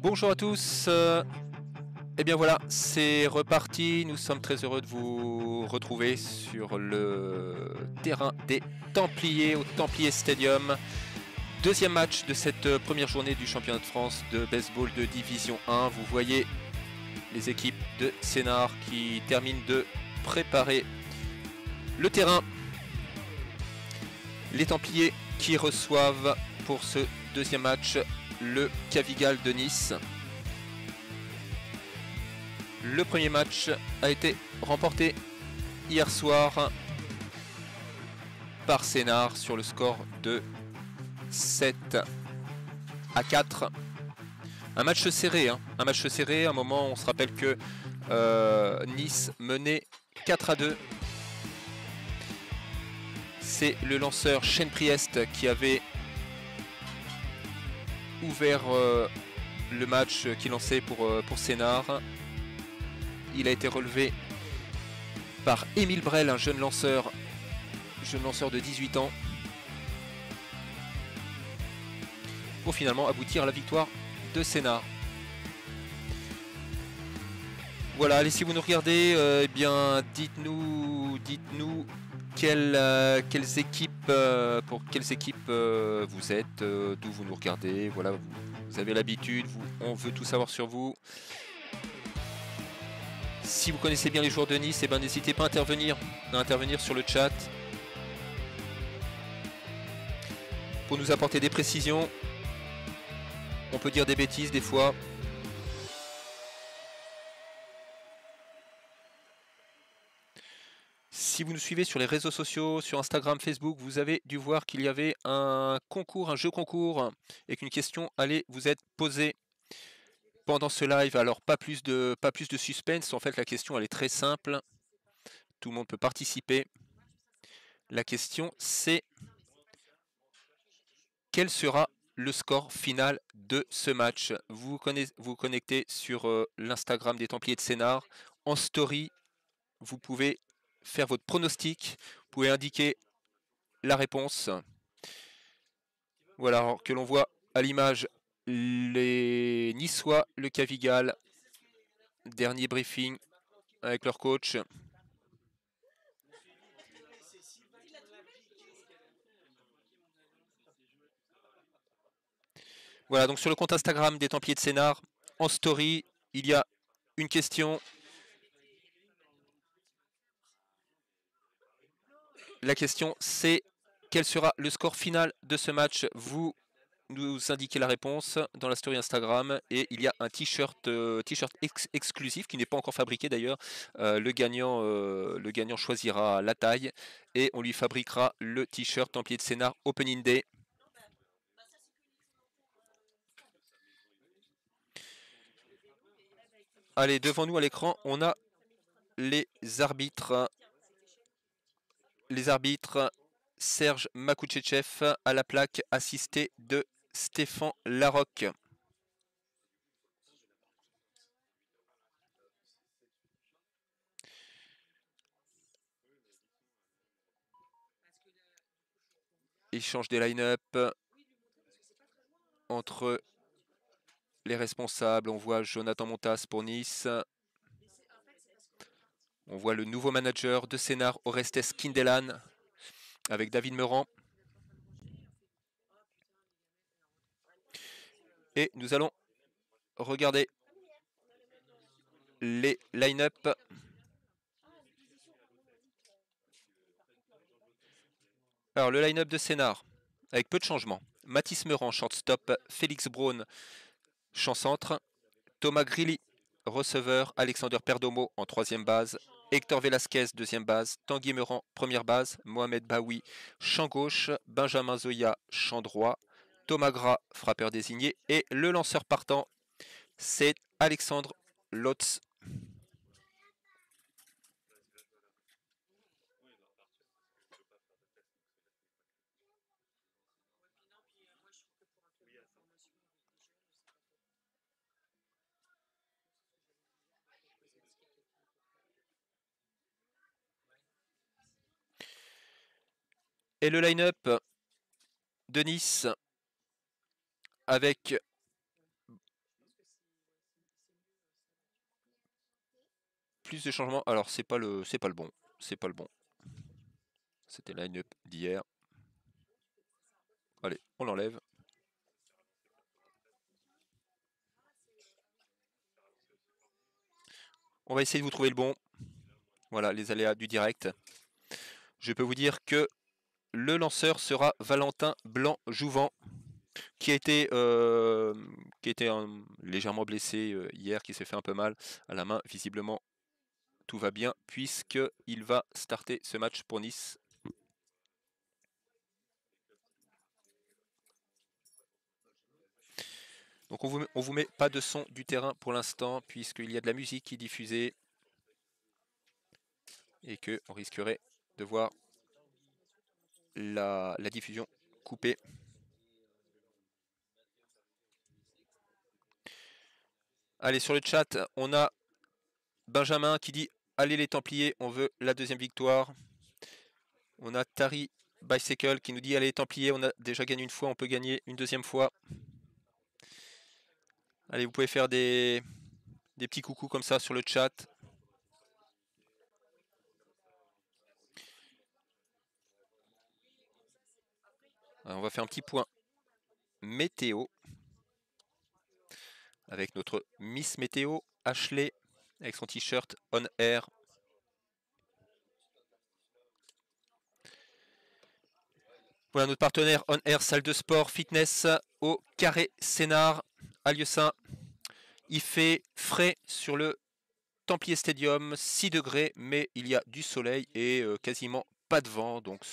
Bonjour à tous, et bien voilà, c'est reparti, nous sommes très heureux de vous retrouver sur le terrain des Templiers, au Templiers Stadium. Deuxième match de cette première journée du championnat de France de baseball de Division 1. Vous voyez les équipes de Sénart qui terminent de préparer le terrain. Les Templiers qui reçoivent pour ce deuxième match le Cavigal de Nice. Le premier match a été remporté hier soir par Sénart sur le score de 7-4. Un match serré, un match serré. À un moment, on se rappelle que Nice menait 4-2. C'est le lanceur Shane Priest qui avait ouvert le match, qui lançait pour Sénart. Il a été relevé par Émile Brel, un jeune lanceur de 18 ans, pour finalement aboutir à la victoire de Sénart. Voilà, allez, si vous nous regardez, eh bien, dites-nous quelles équipes, pour quelles équipes vous êtes, d'où vous nous regardez. Voilà, vous avez l'habitude, on veut tout savoir sur vous. Si vous connaissez bien les joueurs de Nice, eh ben, n'hésitez pas à intervenir sur le chat pour nous apporter des précisions. On peut dire des bêtises des fois. Si vous nous suivez sur les réseaux sociaux, sur Instagram, Facebook, vous avez dû voir qu'il y avait un concours, un jeu concours, et qu'une question allait vous être posée pendant ce live. Alors pas plus de suspense, en fait la question elle est très simple. Tout le monde peut participer. La question c'est: quel sera le score final de ce match? Vous connectez sur l'Instagram des Templiers de Sénart. En story, vous pouvez faire votre pronostic. Vous pouvez indiquer la réponse. Voilà, alors que l'on voit à l'image les Niçois, le Cavigal. Dernier briefing avec leur coach. Voilà, donc sur le compte Instagram des Templiers de Sénart, en story, il y a une question. La question c'est: quel sera le score final de ce match? Vous nous indiquez la réponse dans la story Instagram et il y a un t-shirt exclusif qui n'est pas encore fabriqué d'ailleurs. Le gagnant choisira la taille et on lui fabriquera le t-shirt Templier de Sénart Opening Day. Allez, devant nous à l'écran, on a les arbitres. Les arbitres: Serge Makouchechev à la plaque, assisté de Stéphane Larocque. Échange des line-up entre les responsables. On voit Jonathan Montas pour Nice. On voit le nouveau manager de Sénart, Orestes Kindelan, avec David Meurant. Et nous allons regarder les line-up. Alors, le line-up de Sénart, avec peu de changements. Mathis Meurant, shortstop. Félix Braun, champ centre. Thomas Grilly, receveur. Alexander Perdomo en troisième base. Hector Velasquez, deuxième base. Tanguy Meurant, première base. Mohamed Baoui, champ gauche. Benjamin Zoya, champ droit. Thomas Gras, frappeur désigné. Et le lanceur partant, c'est Alexandre Lotz. Et le line-up de Nice avec plus de changements. Alors c'est pas le bon. C'est pas le bon. C'était la line-up d'hier. Allez, on l'enlève. On va essayer de vous trouver le bon. Voilà, les aléas du direct. Je peux vous dire que le lanceur sera Valentin Blanc-Jouvent, qui a été légèrement blessé hier, qui s'est fait un peu mal à la main. Visiblement, tout va bien, puisqu'il va starter ce match pour Nice. Donc on vous met pas de son du terrain pour l'instant, puisqu'il y a de la musique qui est diffusée. Et qu'on risquerait de voir la diffusion coupée. Allez, sur le chat, on a Benjamin qui dit « Allez les Templiers, on veut la deuxième victoire ». On a Tari Bicycle qui nous dit « Allez les Templiers, on a déjà gagné une fois, on peut gagner une deuxième fois ». Allez, vous pouvez faire des petits coucous comme ça sur le chat. Alors, on va faire un petit point météo avec notre Miss Météo, Ashley, avec son t-shirt On Air. Voilà notre partenaire On Air, salle de sport, fitness au Carré Sénart à Lieusaint. Il fait frais sur le Templier Stadium, 6 degrés, mais il y a du soleil et quasiment pas de vent, donc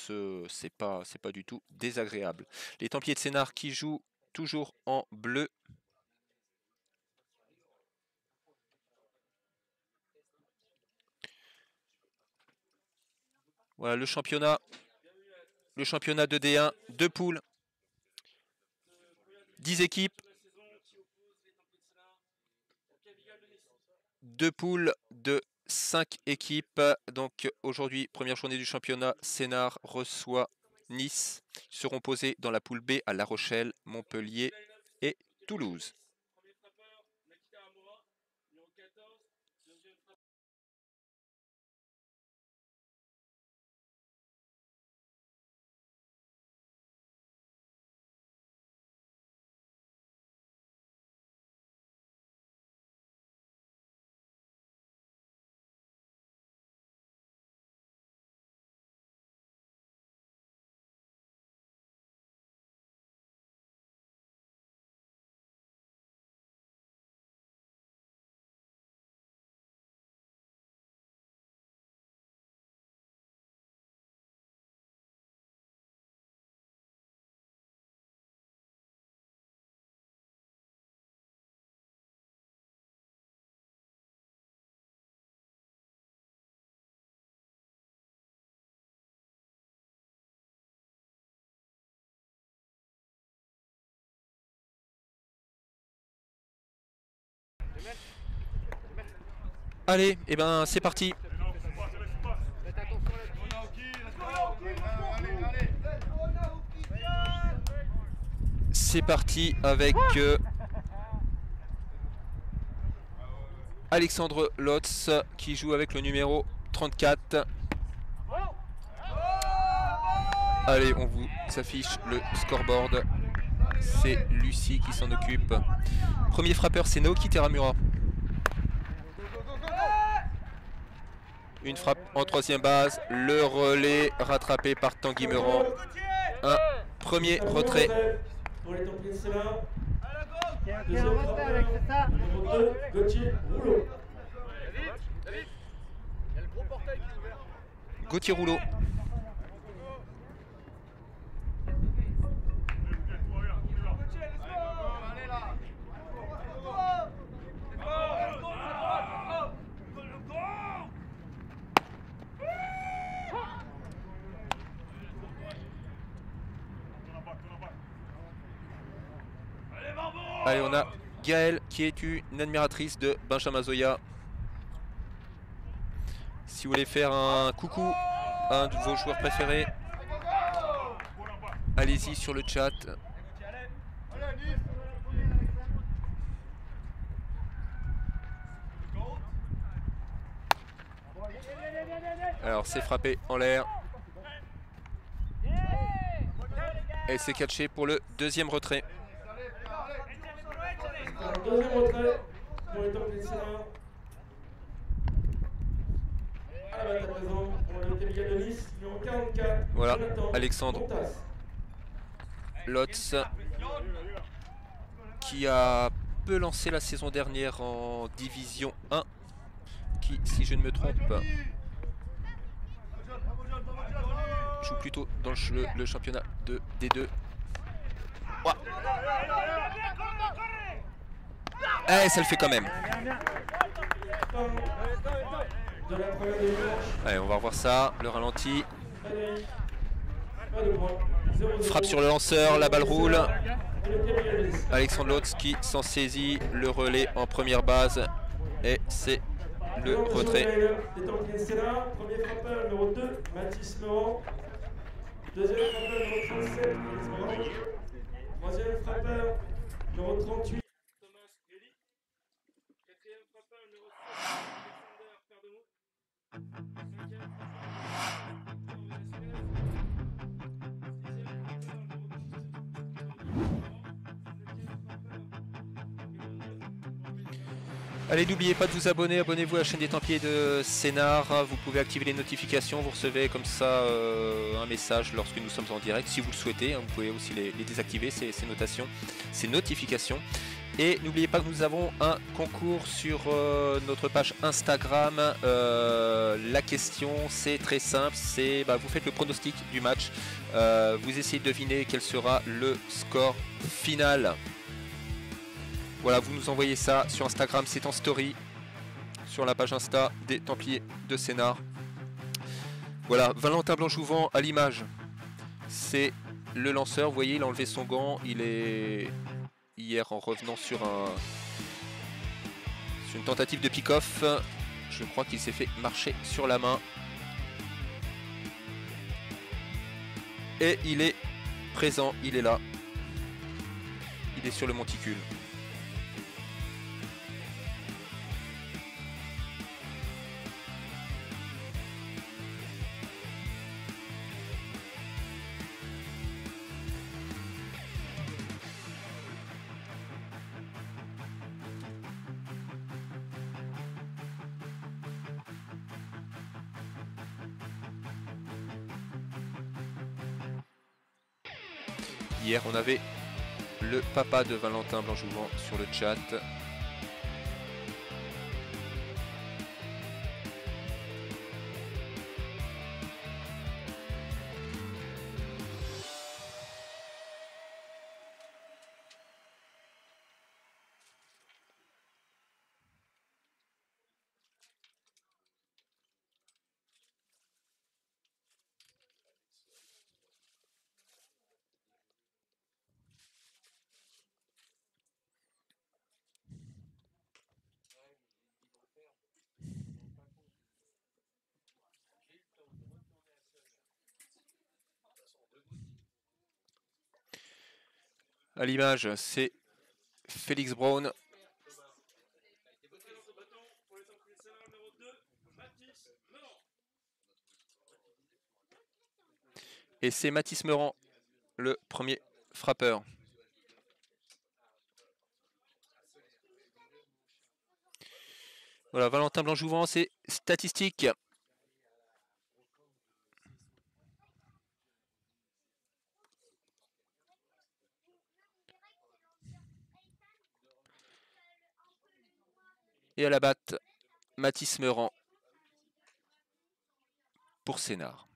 c'est pas du tout désagréable. Les Templiers de Sénart qui jouent toujours en bleu. Voilà le championnat de D1, 2 poules, 10 équipes, 2 poules de 5 équipes. Donc aujourd'hui, première journée du championnat, Sénart reçoit Nice. Ils seront posés dans la poule B à La Rochelle, Montpellier et Toulouse. Allez, et ben c'est parti. C'est parti avec Alexandre Lotz qui joue avec le numéro 34. Allez, on vous affiche le scoreboard. C'est Lucie qui s'en occupe. Premier frappeur, c'est Naoki Teramura. Une frappe en troisième base. Le relais rattrapé par Tanguy Meurant. Un premier retrait. Pour les Templiers de Sénart. Deuxième frappeur, numéro 2, Gauthier Rouleau. Gauthier Rouleau. Allez, on a Gaëlle qui est une admiratrice de Benjamin Zoya. Si vous voulez faire un coucou à un de vos joueurs préférés, allez-y sur le chat. Alors c'est frappé en l'air. Et c'est catché pour le deuxième retrait. Deuxième retrait pour les Templiers de Sénart. À la batte à présent pour le Capital de Nice, numéro 44. Voilà, Jonathan Alexandre Montas. Lotz, qui a peu lancé la saison dernière en Division 1, qui, si je ne me trompe, joue plutôt dans le championnat de D2. Ouah. Eh, ça le fait quand même. De la première demi-manche. Allez, on va revoir ça, le ralenti. Frédéric, pas de points. 0-0. Frappe sur le lanceur, la balle roule. Et le Capital de Nice. Alexandre Lotz qui s'en saisit, le relais en première base. Et c'est le retrait. Des Templiers de Sénart. Premier frappeur numéro 2, Mathis Meurant. Deuxième frappeur numéro 37, Félix Meurant. Troisième frappeur numéro 38, Thomas Gelli. Quatrième frappeur numéro 7, Alexander Perdomont. Cinquième Allez, n'oubliez pas de vous abonner, abonnez-vous à la chaîne des Templiers de Sénart. Vous pouvez activer les notifications, vous recevez comme ça un message lorsque nous sommes en direct, si vous le souhaitez. Vous pouvez aussi les désactiver, ces notifications. Et n'oubliez pas que nous avons un concours sur notre page Instagram. La question, c'est très simple, c'est vous faites le pronostic du match. Vous essayez de deviner quel sera le score final. Voilà, vous nous envoyez ça sur Instagram, c'est en story, sur la page Insta des Templiers de Sénart. Voilà, Valentin Blanjouvent à l'image, c'est le lanceur. Vous voyez, il a enlevé son gant, il est hier en revenant sur une tentative de pick-off. Je crois qu'il s'est fait marcher sur la main. Et il est présent, il est là. Il est sur le monticule. Hier, on avait le papa de Valentin Blanjouvent sur le chat. À l'image, c'est Félix Brown. Et c'est Mathis Meurant, le premier frappeur. Voilà, Valentin Blanjouvent, c'est statistique. Et à la batte, Mathis Meurant pour Sénart.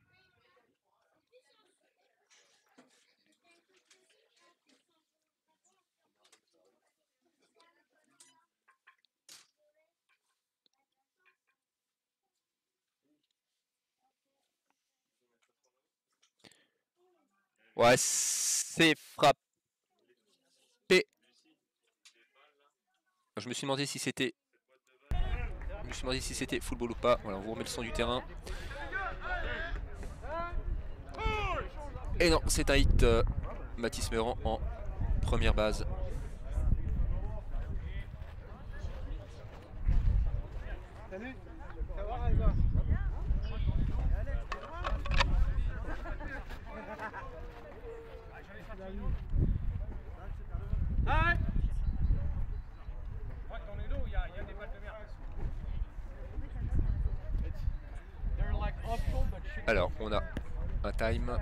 Ouais, c'est frappé. Je me suis demandé si c'était football ou pas. Voilà, on vous remet le son du terrain. Et non, c'est un hit. Mathis Meurant en première base. Salut, ça va Raïva? Alors, on a un time.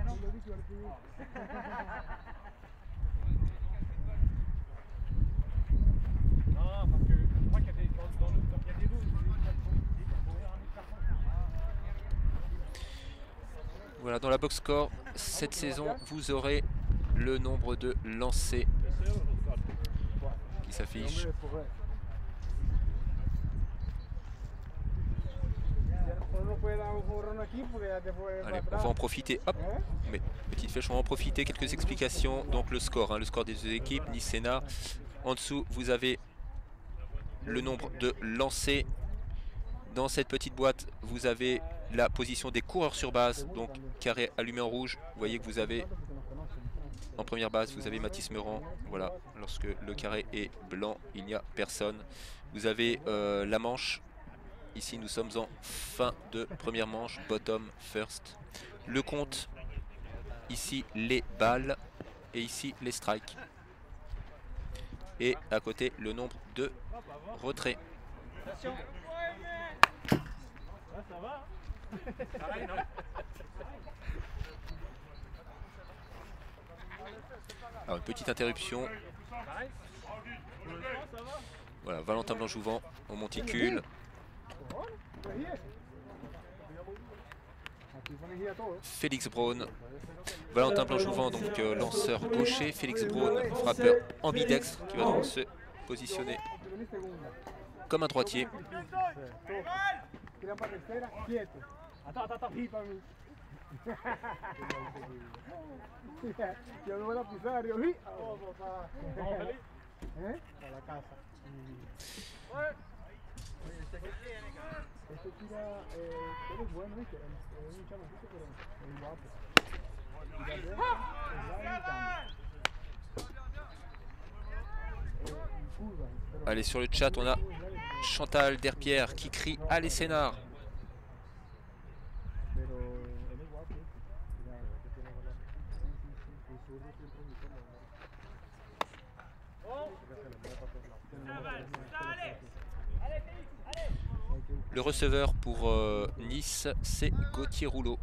Voilà, dans la box score, cette saison, vous aurez le nombre de lancers qui s'affiche. Allez, on va en profiter. Hop, mais petite flèche, on va en profiter. Quelques explications. Donc le score, hein, le score des deux équipes, Nice Sénart. En dessous, vous avez le nombre de lancers. Dans cette petite boîte, vous avez la position des coureurs sur base, donc carré allumé en rouge. Vous voyez que vous avez en première base, vous avez Mathis Meurant. Voilà, lorsque le carré est blanc, il n'y a personne. Vous avez la manche. Ici, nous sommes en fin de première manche, bottom first. Le compte, ici les balles et ici les strikes. Et à côté, le nombre de retraits. Alors, une petite interruption. Voilà, Valentin Blanc-Jouvent au monticule. Félix Braun. Valentin Blanc-Jouvent, donc lanceur gaucher. Félix Braun, frappeur ambidextre, qui va donc se positionner comme un droitier. Allez, sur le chat, on a Chantal Derpierre qui crie « Allez Sénart !» Le receveur pour Nice, c'est Gauthier Rouleau.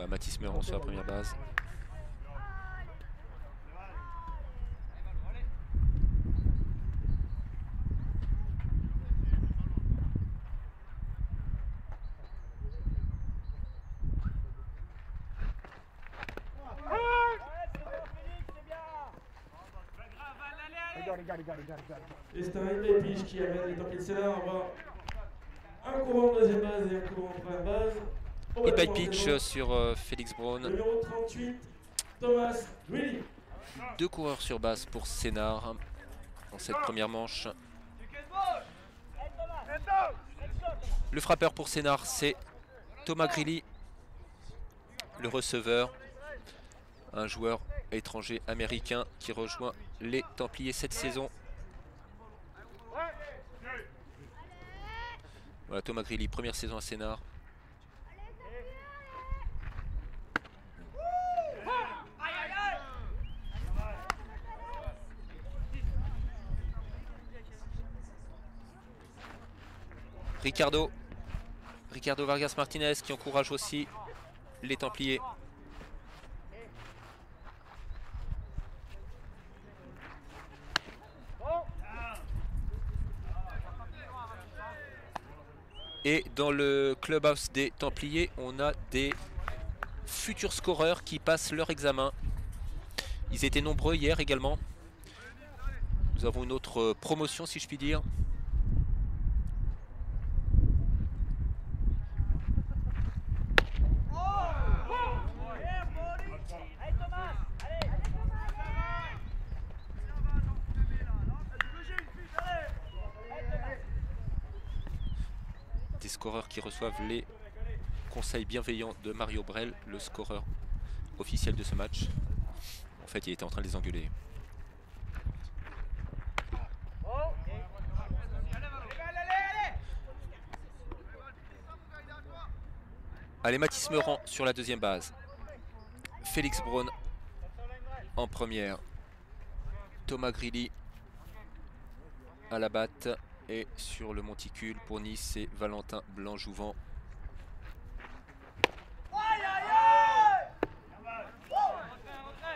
Mathis Meurant sur la première base. Et c'est un Edley Pige qui amène les Templiers de Sénart. On va un courant en deuxième base et un courant en première base. Hit by pitch sur Félix Braun. Numéro 38, Thomas Willy. Deux coureurs sur base pour Sénart dans cette première manche. Le frappeur pour Sénart, c'est Thomas Grilly. Le receveur, un joueur étranger américain qui rejoint les Templiers cette saison. Voilà, Thomas Grilly, première saison à Sénart. Ricardo Vargas Martinez qui encourage aussi les Templiers. Et dans le clubhouse des Templiers, on a des futurs scoreurs qui passent leur examen. Ils étaient nombreux hier également. Nous avons une autre promotion, si je puis dire. Des scoreurs qui reçoivent les conseils bienveillants de Mario Brel, le scoreur officiel de ce match. En fait, il était en train de les engueuler. Allez, Mathis Meurant sur la deuxième base. Félix Braun en première. Thomas Grilly à la batte. Et sur le monticule pour Nice, c'est Valentin Blanc-Jouvent.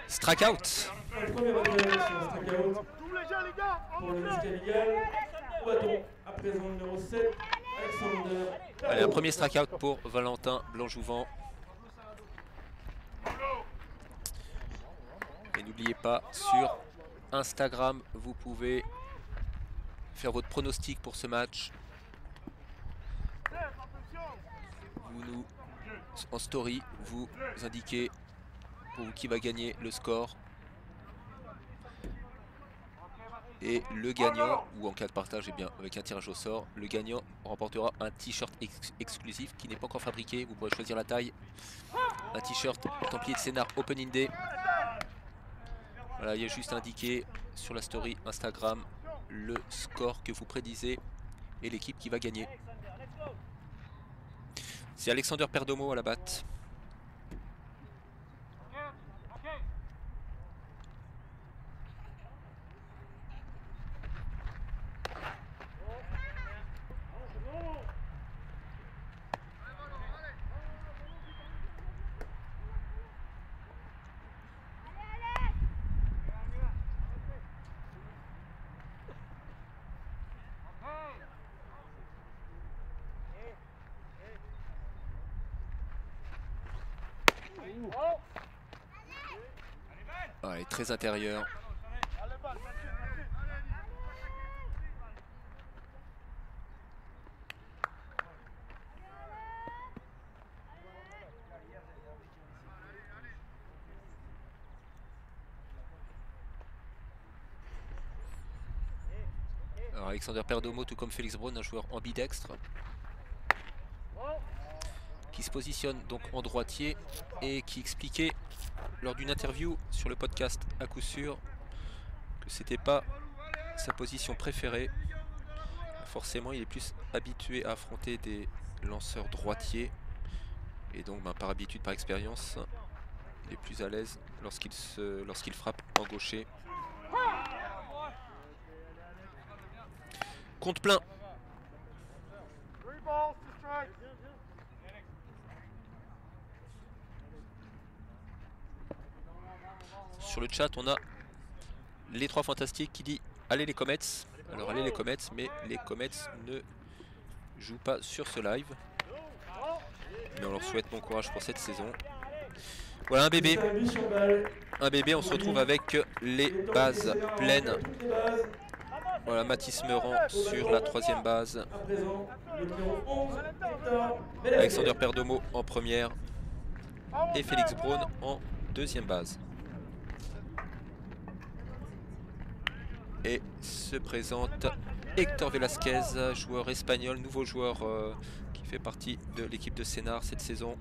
Strikeout. Premier révélation, strikeout pour le Nice Cavigal. Au bâton, à présent le numéro 7, Alexander. Allez, un premier strikeout pour Valentin Blanc-Jouvent. Et n'oubliez pas, sur Instagram, vous pouvez faire votre pronostic pour ce match. Vous nous, en story, vous indiquez pour vous qui va gagner le score. Et le gagnant, ou en cas de partage, eh bien, avec un tirage au sort, le gagnant remportera un t-shirt exclusif qui n'est pas encore fabriqué. Vous pourrez choisir la taille. Un t-shirt Templier de Sénart Open Inday. Voilà, il y a juste indiqué sur la story Instagram le score que vous prédisez et l'équipe qui va gagner. C'est Alexander Perdomo à la batte. Ouais, très intérieur. Alors Alexander Perdomo, tout comme Félix Braun, un joueur ambidextre qui se positionne donc en droitier et qui expliquait lors d'une interview sur le podcast à coup sûr que c'était pas sa position préférée. Forcément, il est plus habitué à affronter des lanceurs droitiers et donc par habitude, par expérience, il est plus à l'aise lorsqu'il frappe en gaucher. Compte plein. Sur le chat, on a les trois fantastiques qui dit allez les Comets. Alors allez les Comets, mais les Comets ne jouent pas sur ce live. Mais on leur souhaite bon courage pour cette saison. Voilà un bébé. Un bébé, on se retrouve avec les bases pleines. Voilà Mathis Meurant sur la troisième base. Alexander Perdomo en première. Et Félix Braun en deuxième base. Et se présente Hector Velasquez, joueur espagnol, nouveau joueur qui fait partie de l'équipe de Sénart cette saison.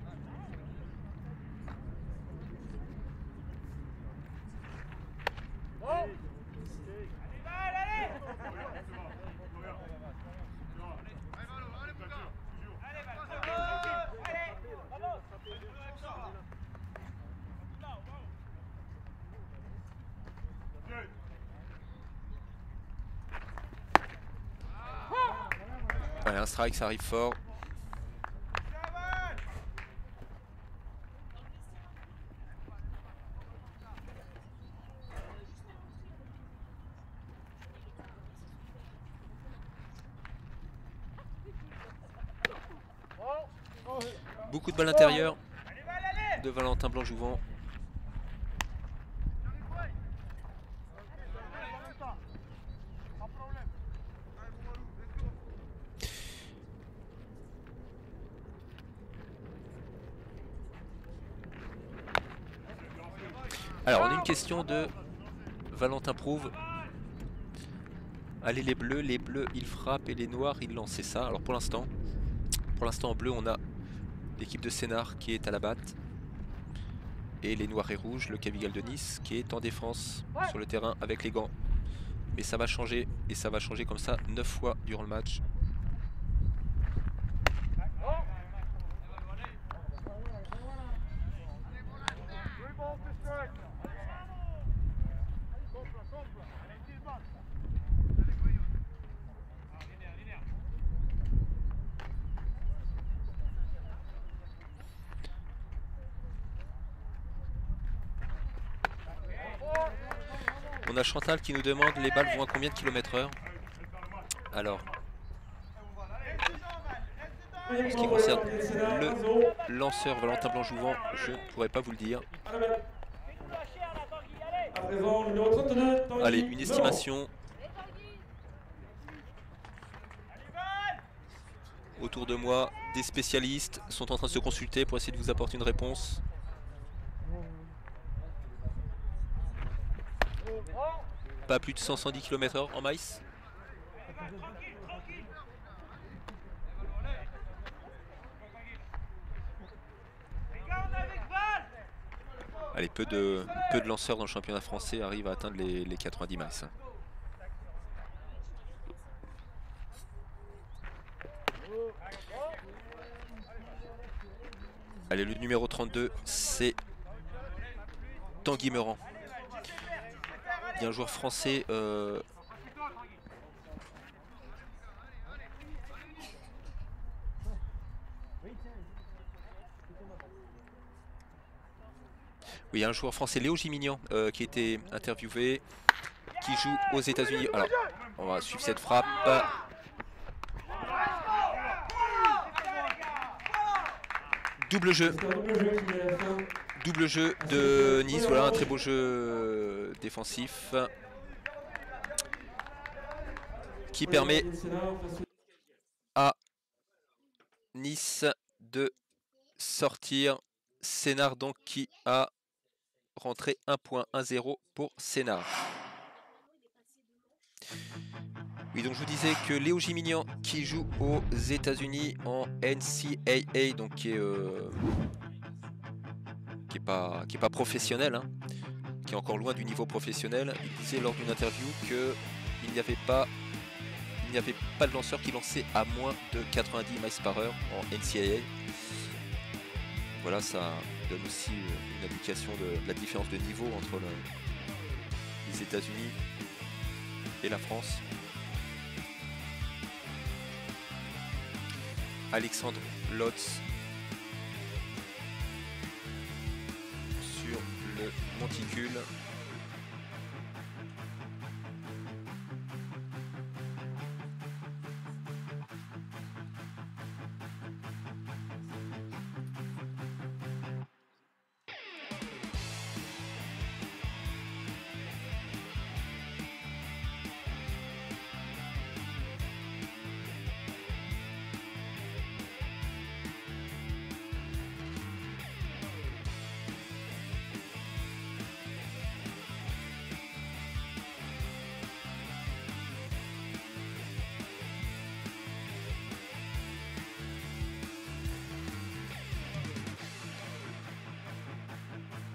Allez, un strike, ça arrive fort. Beaucoup de balles intérieures de Valentin Blanc-Jouvent. Alors on a une question de Valentin Prouve. Allez les bleus ils frappent et les noirs ils lancent, c'est ça. Alors pour l'instant en bleu on a l'équipe de Sénart qui est à la batte. Et les noirs et rouges, le Cavigal de Nice qui est en défense sur le terrain avec les gants. Mais ça va changer et ça va changer comme ça 9 fois durant le match. On a Chantal qui nous demande les balles vont à combien de km/h. Alors, en ce qui concerne le lanceur Valentin Blanc-Jouvent, je ne pourrais pas vous le dire. Allez, une estimation. Autour de moi, des spécialistes sont en train de se consulter pour essayer de vous apporter une réponse. Pas plus de 110 km/h en maïs. Allez, peu de lanceurs dans le championnat français arrivent à atteindre les 90 maïs. Allez, le numéro 32, c'est Tanguy Meurant. Il y a un joueur français oui, il y a un joueur français, Léo Gimignan, qui a été interviewé, qui joue aux États-Unis. Alors, on va suivre cette frappe. Double jeu. Double jeu de Nice. Voilà, un très beau jeu défensif qui permet à Nice de sortir. Sénart donc qui a rentré 1 point, 1-0 pour Sénart. Oui, donc je vous disais que Léo Gimignan qui joue aux États-Unis en NCAA, donc qui est pas professionnel, hein, qui est encore loin du niveau professionnel. Il disait lors d'une interview que il n'y avait pas de lanceur qui lançait à moins de 90 miles par heure en NCAA. Voilà, ça donne aussi une indication de la différence de niveau entre les États-Unis et la France. Alexandre Lotz sur le monticule.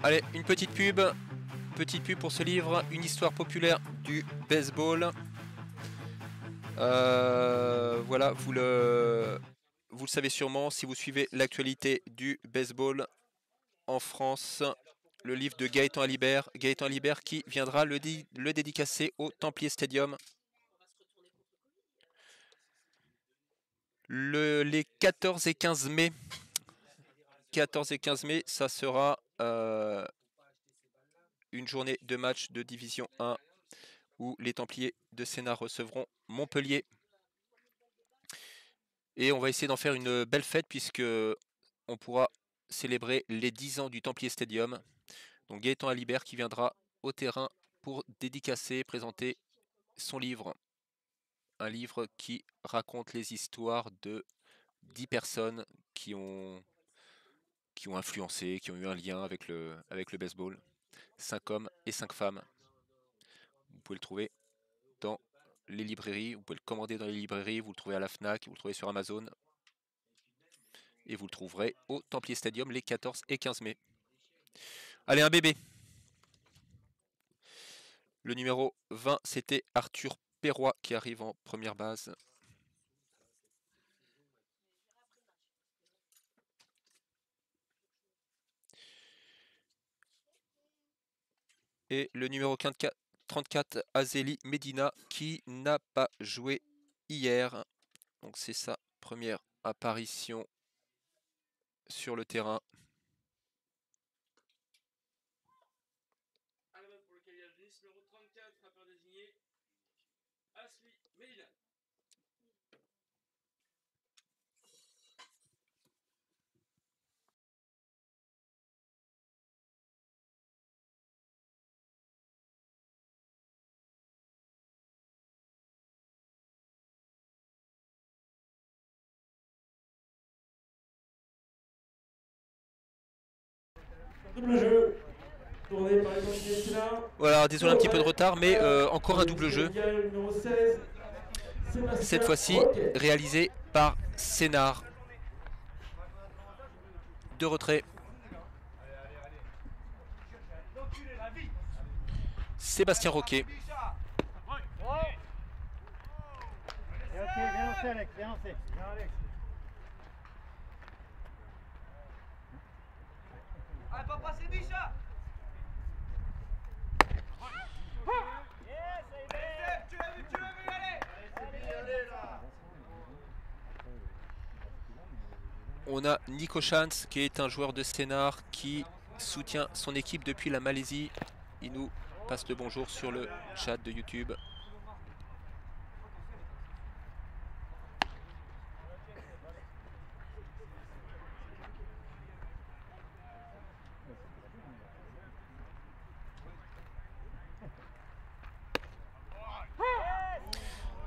Allez, une petite pub pour ce livre, une histoire populaire du baseball. Voilà, vous le savez sûrement si vous suivez l'actualité du baseball en France. Le livre de Gaëtan Alibert qui viendra le dédicacer au Templier Stadium les 14 et 15 mai. 14 et 15 mai, ça sera une journée de match de Division 1 où les Templiers de Sénart recevront Montpellier. Et on va essayer d'en faire une belle fête puisque on pourra célébrer les 10 ans du Templier Stadium. Donc Gaëtan Alibert qui viendra au terrain pour dédicacer, présenter son livre. Un livre qui raconte les histoires de 10 personnes qui ont influencé, qui ont eu un lien avec le baseball. 5 hommes et 5 femmes. Vous pouvez le trouver dans les librairies, vous pouvez le commander dans les librairies, vous le trouvez à la FNAC, vous le trouvez sur Amazon. Et vous le trouverez au Templier Stadium les 14 et 15 mai. Allez, un bébé. Le numéro 20, c'était Arthur Perrois qui arrive en première base. Et le numéro 34, Azeli Medina, qui n'a pas joué hier. Donc c'est sa première apparition sur le terrain. À la main pour le Calial de Nice, numéro 34, frappeur désigné, Azeli Medina. Double jeu, tourné par les Templiers de Sénart. Voilà, désolé un petit peu de retard, mais encore un double jeu. Numéro 16, Cette fois-ci réalisé par Sénart. De retrait. Sébastien Roquet. Bien lancé Alex, bien lancé. Allez, pas passer Bicha. Tu l'as vu, allez. On a Nico Chance qui est un joueur de Sénart qui soutient son équipe depuis la Malaisie. Il nous passe le bonjour sur le chat de YouTube.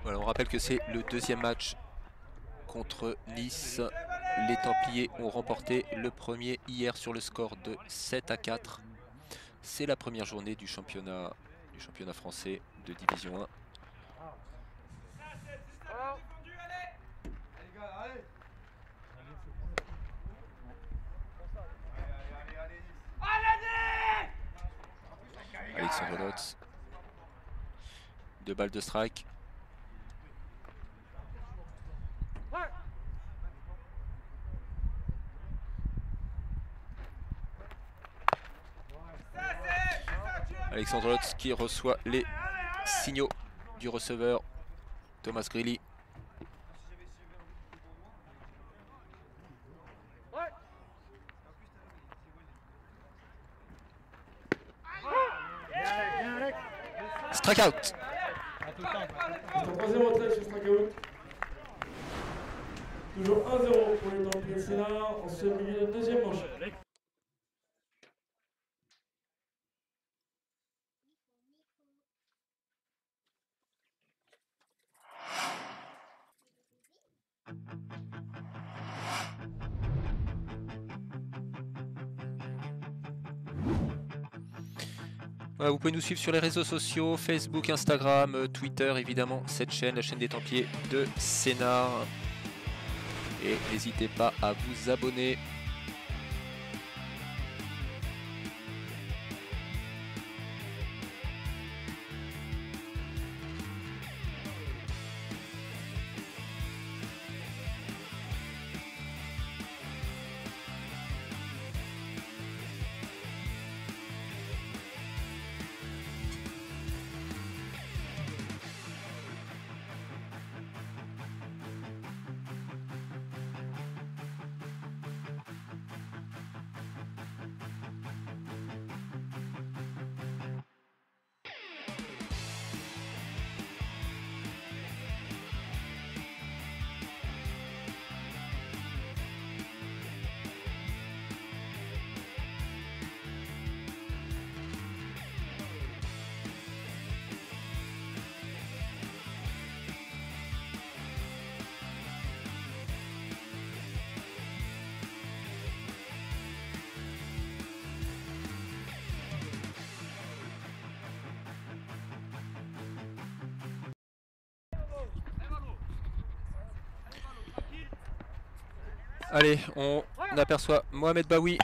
Voilà, on rappelle que c'est le deuxième match contre Nice. Les Templiers ont remporté le premier hier sur le score de 7-4. C'est la première journée du championnat français de Division 1. Alexandre Lotz. 2 balles de strike. Alexandre Lotz qui reçoit les signaux du receveur Thomas Grilly. Strikeout. Troisième retrait sur strikeout. Toujours 1-0 pour les Templiers de Sénart en ce milieu de deuxième manche. Voilà, vous pouvez nous suivre sur les réseaux sociaux, Facebook, Instagram, Twitter, évidemment, cette chaîne, la chaîne des Templiers de Sénart. Et n'hésitez pas à vous abonner. Allez, on aperçoit Mohamed Baoui.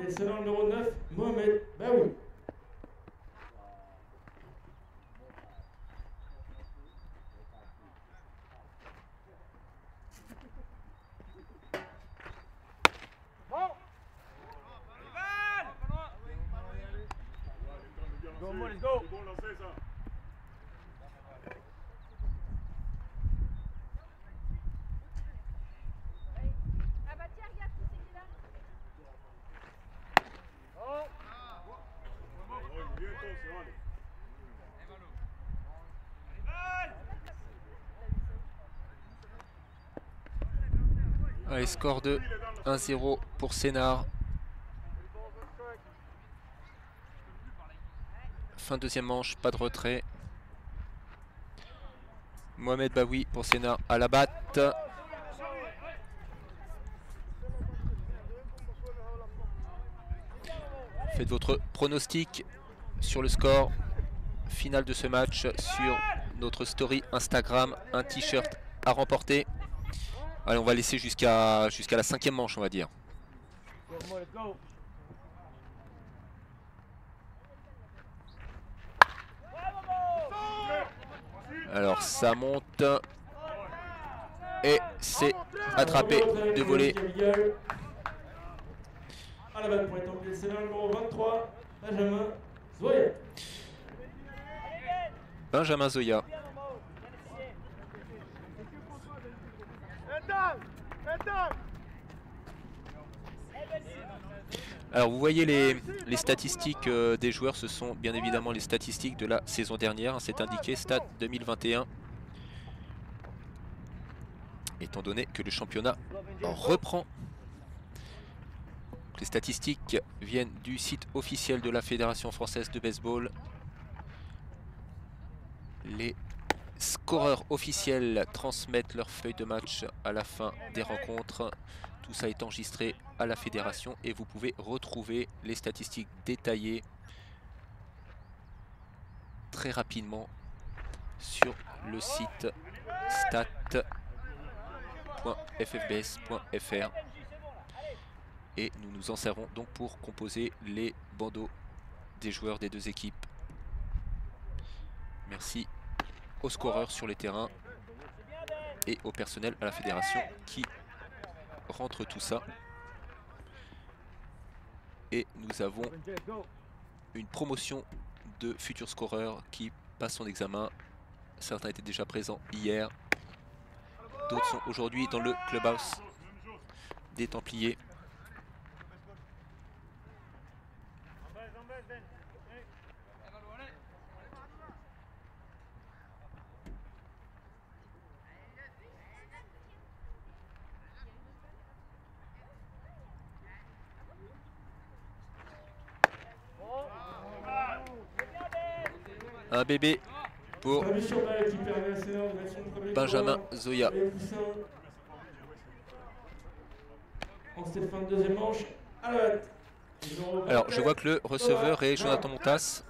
et c'est le numéro 9, Mohamed Baoui. Let's go. Ah bah tiens, regarde qui c'est qui est là. Allez, score de 1-0 pour Sénart. Fin de deuxième manche, pas de retrait. Mohamed Baoui pour Sénart à la batte. Faites votre pronostic sur le score final de ce match sur notre story Instagram. Un t-shirt à remporter. Allez, on va laisser jusqu'à la 5e manche, on va dire. Let's go. Alors ça monte. Et c'est attrapé de volée. À la balle pour établir, c'est le numéro 23, Benjamin Zoya. Benjamin Zoya. Alors vous voyez les statistiques des joueurs, ce sont bien évidemment les statistiques de la saison dernière. C'est indiqué Stat 2021. Étant donné que le championnat reprend. Les statistiques viennent du site officiel de la Fédération française de baseball. Les scoreurs officiels transmettent leurs feuilles de match à la fin des rencontres. Tout ça est enregistré à la fédération et vous pouvez retrouver les statistiques détaillées très rapidement sur le site stat.ffbs.fr. Et nous nous en servons donc pour composer les bandeaux des joueurs des deux équipes. Merci aux scoreurs sur les terrains et au personnel à la fédération qui rentre tout ça. Et nous avons une promotion de futurs scoreurs qui passent son examen. Certains étaient déjà présents hier. D'autres sont aujourd'hui dans le clubhouse des Templiers. Un bébé pour Benjamin Zoya. Alors je vois que le receveur est Jonathan Montas.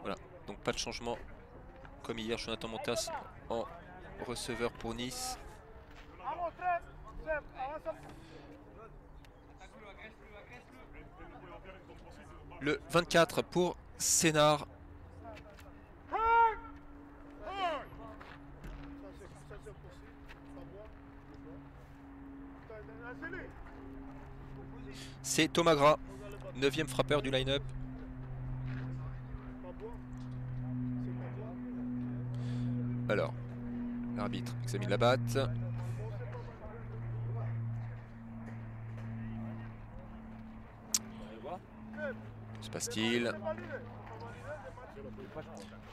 Voilà, donc pas de changement comme hier. Jonathan Montas en receveur pour Nice. Le 24 pour Sénart. C'est Thomas Gras, 9e frappeur du line-up. Alors, l'arbitre examine la batte. Que se passe-t-il?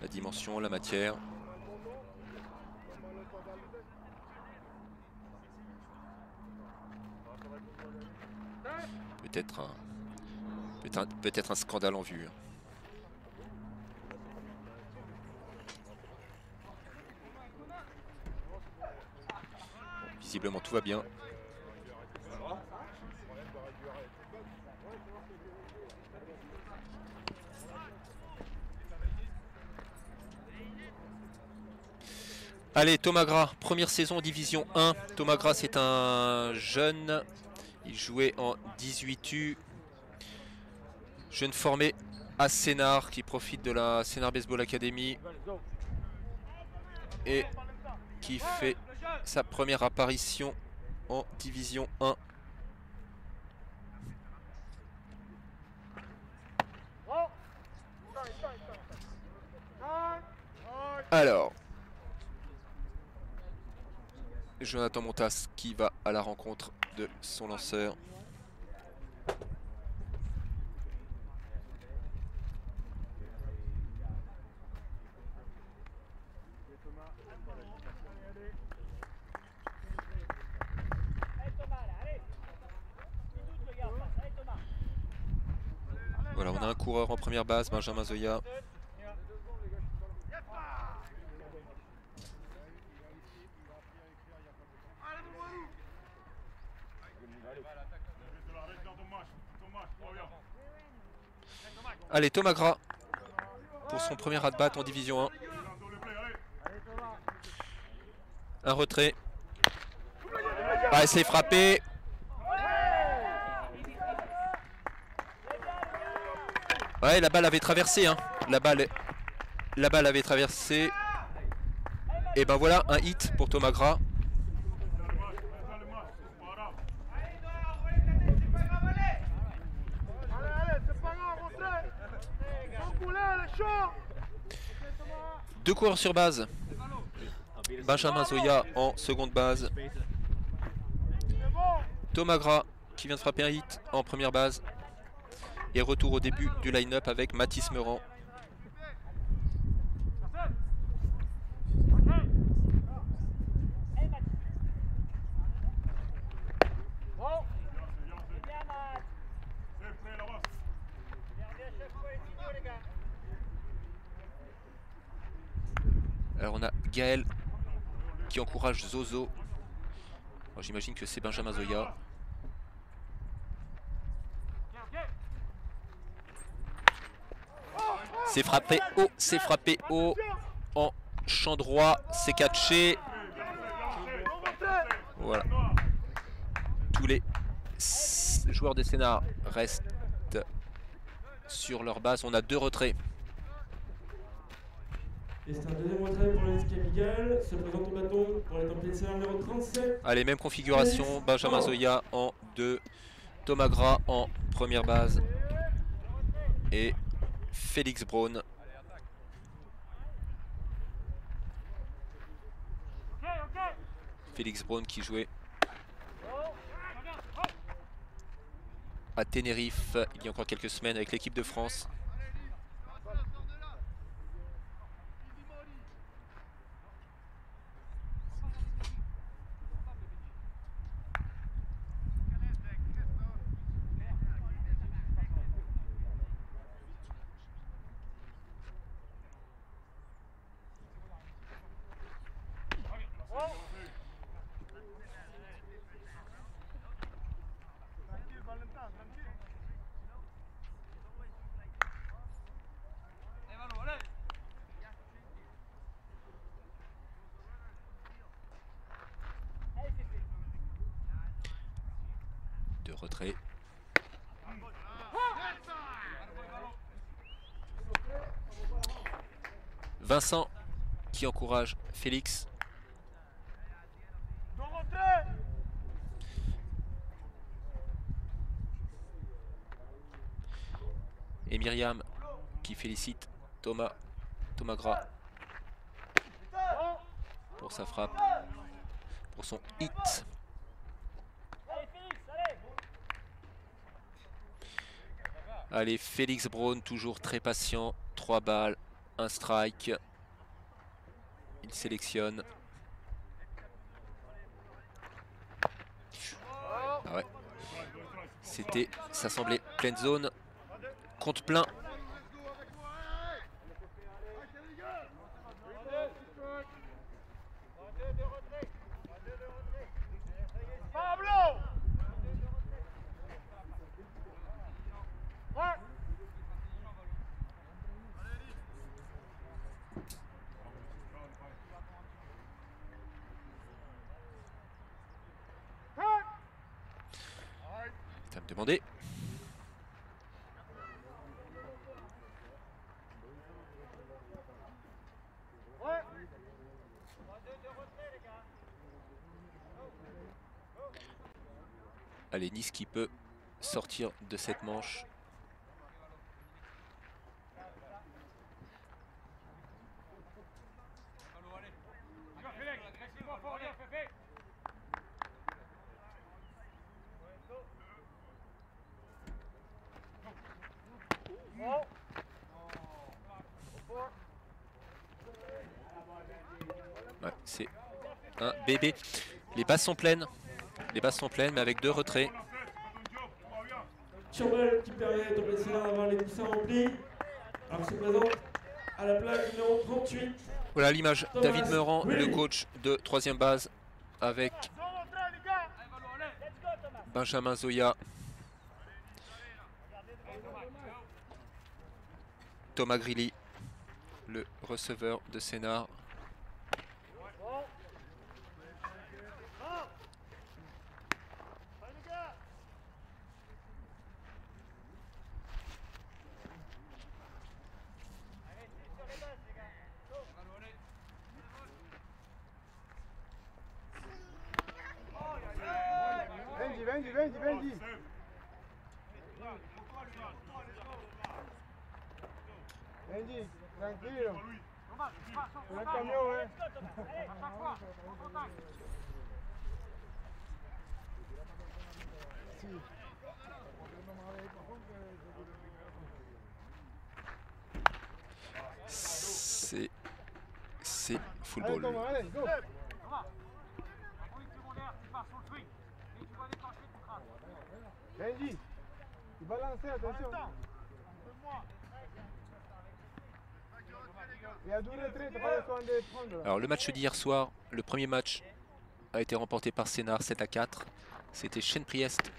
La dimension, la matière. Peut-être un scandale en vue. Visiblement tout va bien. Allez, Thomas Gras, première saison en Division 1. Thomas Gras, c'est un jeune. Il jouait en 18U. Jeune formé à Sénart qui profite de la Sénart Baseball Academy et qui fait sa première apparition en Division 1. Alors, Jonathan Montas qui va à la rencontre de son lanceur. Voilà, on a un coureur en première base, Benjamin Zoya. Allez, Thomas Gras pour son premier at-bat en Division 1. Un retrait. Ah, c'est frappé. Ouais, la balle avait traversé. Hein. La balle avait traversé. Et ben voilà, un hit pour Thomas Gras. Deux coureurs sur base. Benjamin Zoya en seconde base. Thomas Gras qui vient de frapper un hit en première base. Et retour au début du line-up avec Mathis Meurant. Alors on a Gaël qui encourage Zozo. J'imagine que c'est Benjamin Zoya. C'est frappé haut en champ droit, c'est catché. Voilà. Tous les joueurs des Sénarts restent sur leur base. On a deux retraits. Et c'est un deuxième retrait pour le Miguel. Se présente au bâton pour les Templiers de Sénart numéro 37. Allez, même configuration. Benjamin Zoya en 2. Thomas Gras en première base. Et Félix Braun. Félix Braun qui jouait à Tenerife il y a encore quelques semaines avec l'équipe de France. De retrait. Vincent qui encourage Félix. Et Myriam qui félicite Thomas Gras pour sa frappe, pour son hit. Allez, Félix Braun, toujours très patient. 3 balles, un strike. Il sélectionne. Ah ouais. Ça semblait pleine zone. Compte plein. Demandé. Allez, Nice qui peut sortir de cette manche. Ouais, c'est un bébé. Les bases sont pleines. Les bases sont pleines, mais avec 2 retraits. Turmel qui permet de blesser d'avoir les coussins remplis. Alors se présente à la plaque numéro 38. Voilà l'image. David Meurant, le coach de 3e base, avec Benjamin Zoya, Thomas Grilly, le receveur de Sénart. Benji. Benji, tranquilo. No es camión, C'est football. Benji, il va lancer, attention. Alors le match d'hier soir, le premier match a été remporté par Sénart 7-4. C'était Chêne-Priest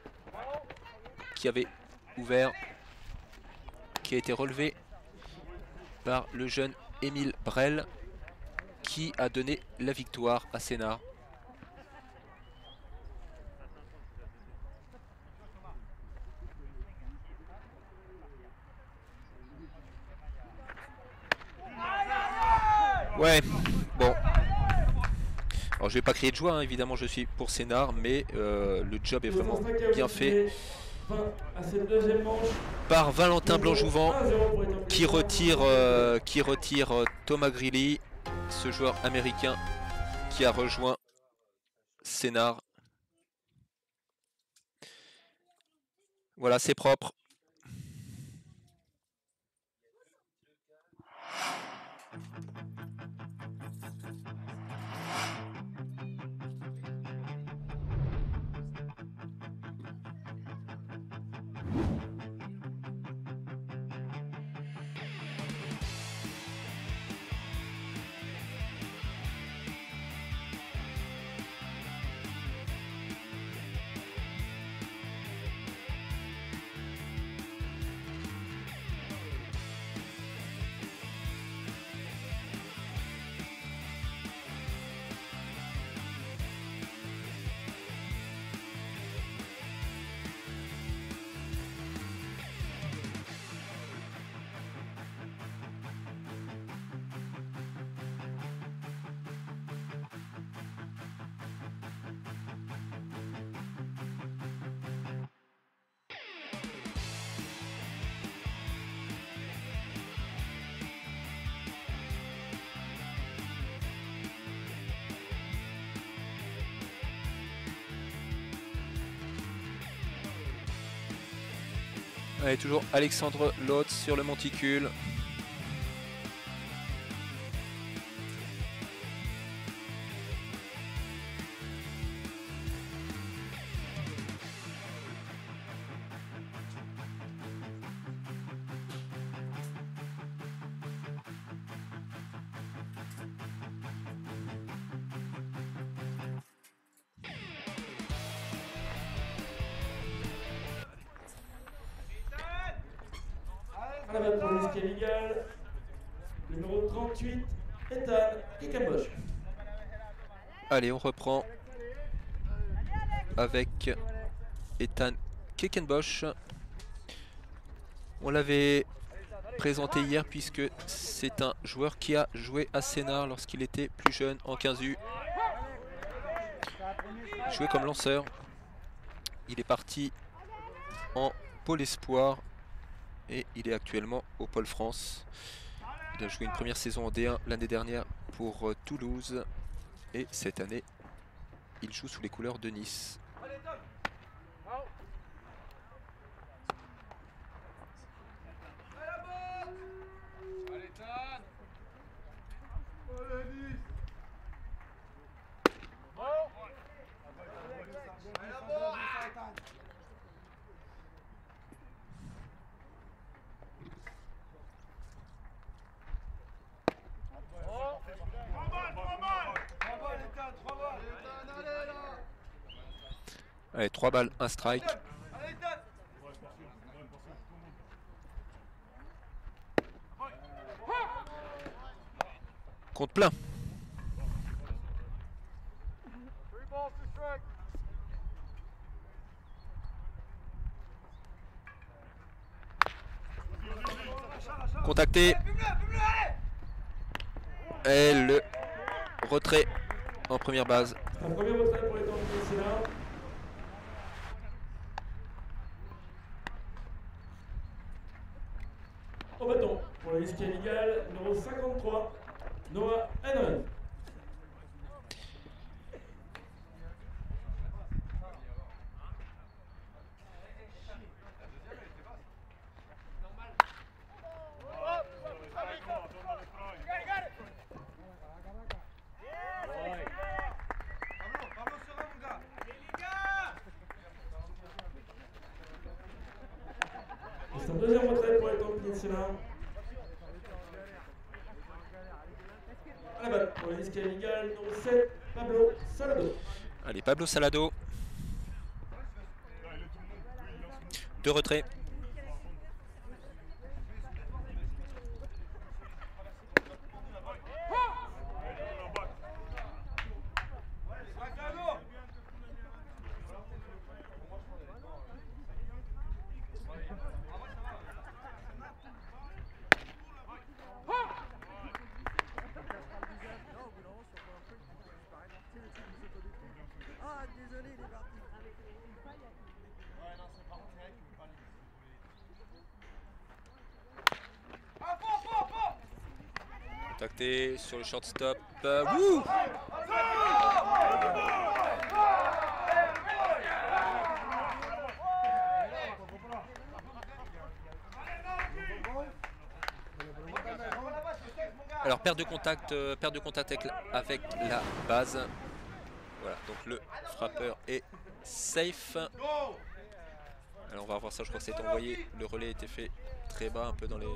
qui avait ouvert, qui a été relevé par le jeune Émile Brel qui a donné la victoire à Sénart. Ouais, bon. Alors je vais pas crier de joie, hein. Évidemment je suis pour Sénart, mais le job est vraiment bien fait par Valentin Blanc-Jouvent qui retire Thomas Grilly, ce joueur américain qui a rejoint Sénart. Voilà, c'est propre. Allez, toujours Alexandre Lotz sur le monticule. À la balle pour l'esquier légal, le numéro 38, Ethan Ikamosh. Allez, on reprend avec Ethan Queckenbosch. On l'avait présenté hier puisque c'est un joueur qui a joué à Sénart lorsqu'il était plus jeune en 15U. Joué comme lanceur. Il est parti en Pôle Espoir et il est actuellement au Pôle France. Il a joué une première saison en D1 l'année dernière pour Toulouse et cette année il joue sous les couleurs de Nice. Allez, 3 balles, 1 strike. Compte plein. Contacté. Et le retrait en première base. Un premier retrait pour les Templiers de Sénart. Au bâton pour le risque amical numéro 53, Noah Henry. C'est un deuxième retrait pour les Templiers de Sénart. À la balle pour le risque amical numéro 7, Pablo Salado. Allez, Pablo Salado. 2 retraits. Contacté sur le shortstop. Wouh! Alors perte de contact avec la base. Voilà, donc le frappeur est safe. Alors on va revoir ça, je crois que c'est envoyé. Le relais a été fait très bas, un peu dans les...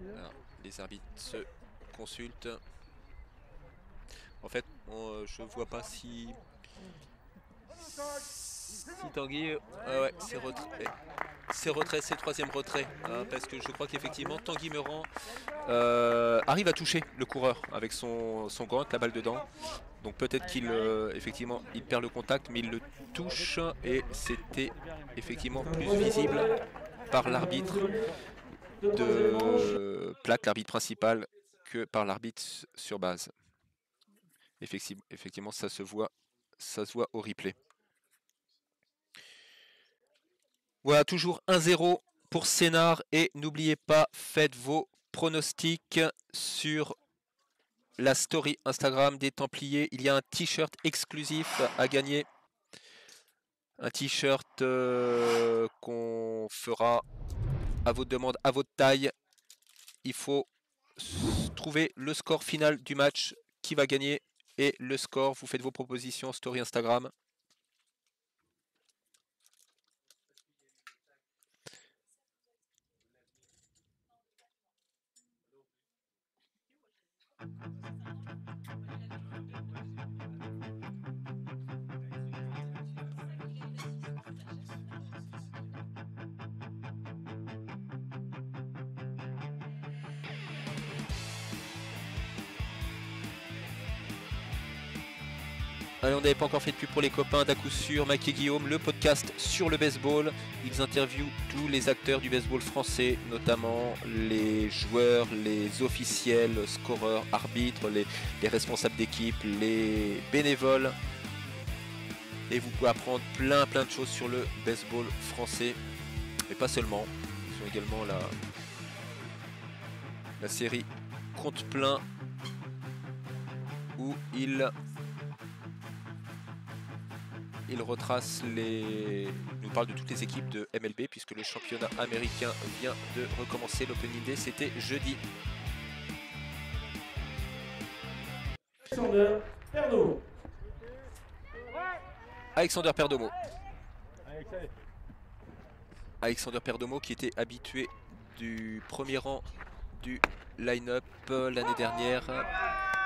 Alors, les arbitres se consultent. En fait, je vois pas si Tanguy... Ah ouais, c'est retrait. C'est retrait, c'est le troisième retrait. Hein, parce que je crois qu'effectivement, Tanguy Meurant arrive à toucher le coureur avec son gant, la balle dedans. Donc peut-être qu'il effectivement il perd le contact, mais il le touche et c'était effectivement plus visible par l'arbitre de plaque, l'arbitre principal, que par l'arbitre sur base. Effectivement, ça se voit au replay. Voilà, toujours 1-0 pour Sénart et n'oubliez pas, faites vos pronostics sur la story Instagram des Templiers. Il y a un t-shirt exclusif à gagner. Un t-shirt qu'on fera à votre demande, à votre taille. Il faut trouver le score final du match, qui va gagner et le score. Vous faites vos propositions story Instagram. Allez, on n'avait pas encore fait de pub pour les copains d'à coup sûr. Mike et Guillaume, le podcast sur le baseball. Ils interviewent tous les acteurs du baseball français, notamment les joueurs, les officiels, scoreurs, arbitres, les responsables d'équipe, les bénévoles. Et vous pouvez apprendre plein de choses sur le baseball français. Et pas seulement. Ils ont également la série Compte plein où ils retracent ils nous parlent de toutes les équipes de MLB puisque le championnat américain vient de recommencer. L'opening day c'était jeudi. Alexander Perdomo. Alexander Perdomo. Alexander Perdomo qui était habitué du premier rang du line-up l'année dernière,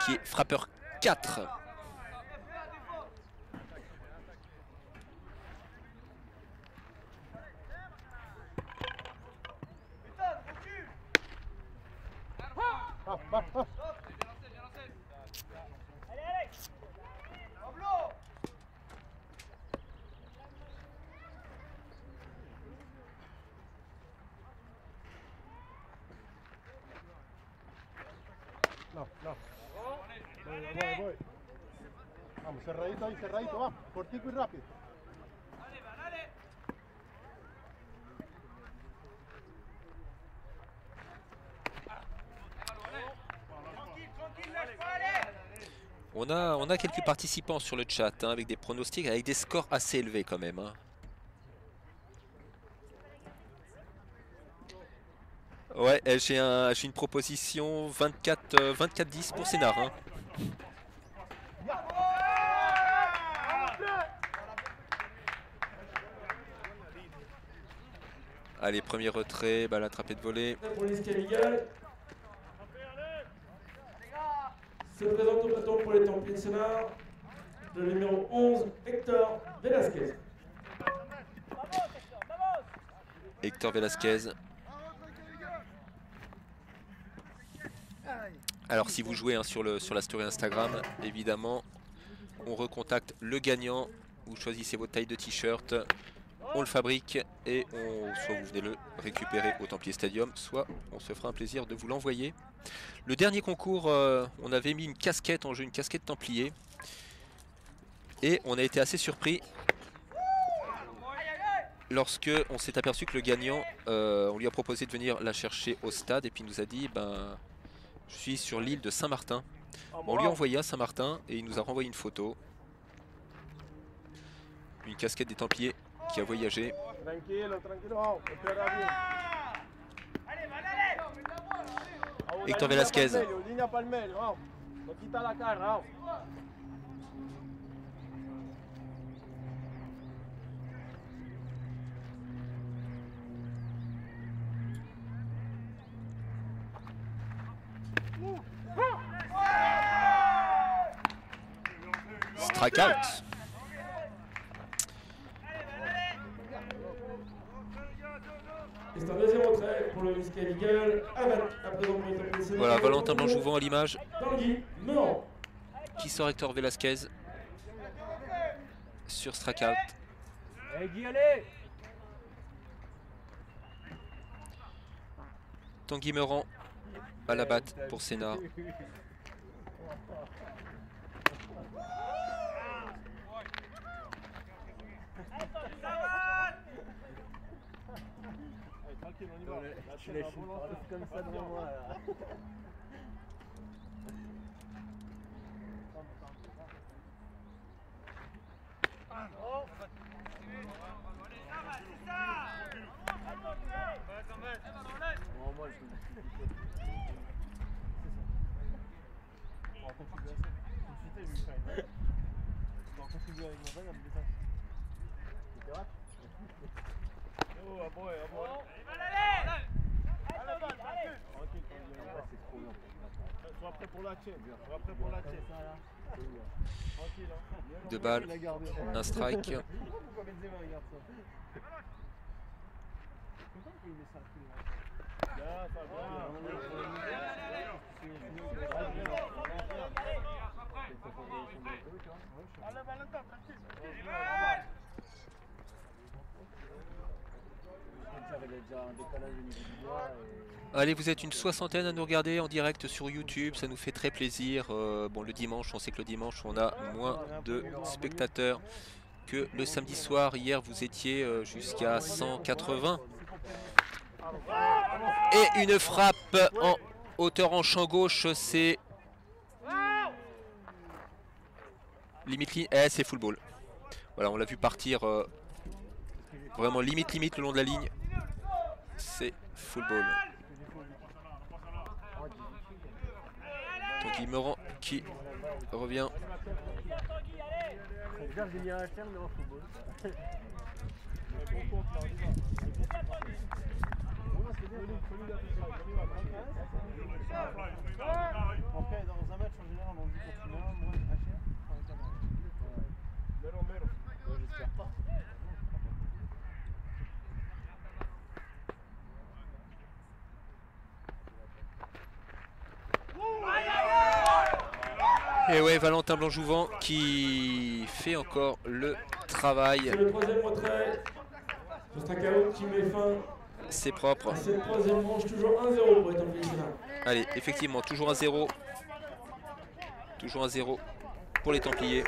qui est frappeur 4. No, no. Voy. Vamos, cerradito ahí, cerradito, va. Cortico y rápido. On a quelques participants sur le chat, hein, avec des pronostics, avec des scores assez élevés quand même. Hein. Ouais, j'ai une proposition 24-10 pour Sénart. Hein. Allez, premier retrait, balle attrapée de volée. Pour l'Escaligal. Se présente au plateau pour les Templiers de Sénart, le numéro 11, Hector Velasquez. Hector Velasquez. Alors si vous jouez hein, sur la story Instagram, évidemment, on recontacte le gagnant. Vous choisissez votre taille de t-shirt, on le fabrique et soit vous venez le récupérer au Templier Stadium, soit on se fera un plaisir de vous l'envoyer. Le dernier concours, on avait mis une casquette en jeu, une casquette Templier. Et on a été assez surpris lorsque on s'est aperçu que le gagnant, on lui a proposé de venir la chercher au stade et puis il nous a dit, ben, je suis sur l'île de Saint-Martin. On lui a envoyé à Saint-Martin et il nous a renvoyé une photo. Une casquette des Templiers qui a voyagé. Tranquilo, vamos. Espera bien. Hector Velasquez. Línea para el medio, vamos. No quita la cara, vamos. Strikeout. C'est un deuxième retrait pour le Escaligal. À présent pour les Templiers de Sénart. Voilà, Valentin Blanc-Jouvent à l'image. Tanguy Meurant. Qui sort Hector Velasquez sur strikeout. Allez, Guy, allez. Tanguy Meurant à la batte pour Sénart. Tu laisses comme ça devant moi là. Deux balles, un strike. Allez, vous êtes une soixantaine à nous regarder en direct sur YouTube, ça nous fait très plaisir. Bon, le dimanche, on sait que le dimanche, on a moins de spectateurs que le samedi soir. Hier, vous étiez jusqu'à 180. Et une frappe en hauteur en champ gauche, c'est limite, c'est full ball. Voilà, on l'a vu partir vraiment limite le long de la ligne. C'est full ball. Tanguy Meurant qui revient. Après, dans un match en général, on dit quand tu l'as, moi, j'espère pas. Et ouais, Valentin Blanc-Jouvent qui fait encore le travail. C'est le troisième retrait. Ce sera KO qui met fin C'est propre. à cette troisième manche, toujours 1-0 pour les Templiers Sénart. Allez, effectivement, toujours un 0. Toujours un 0 pour les Templiers.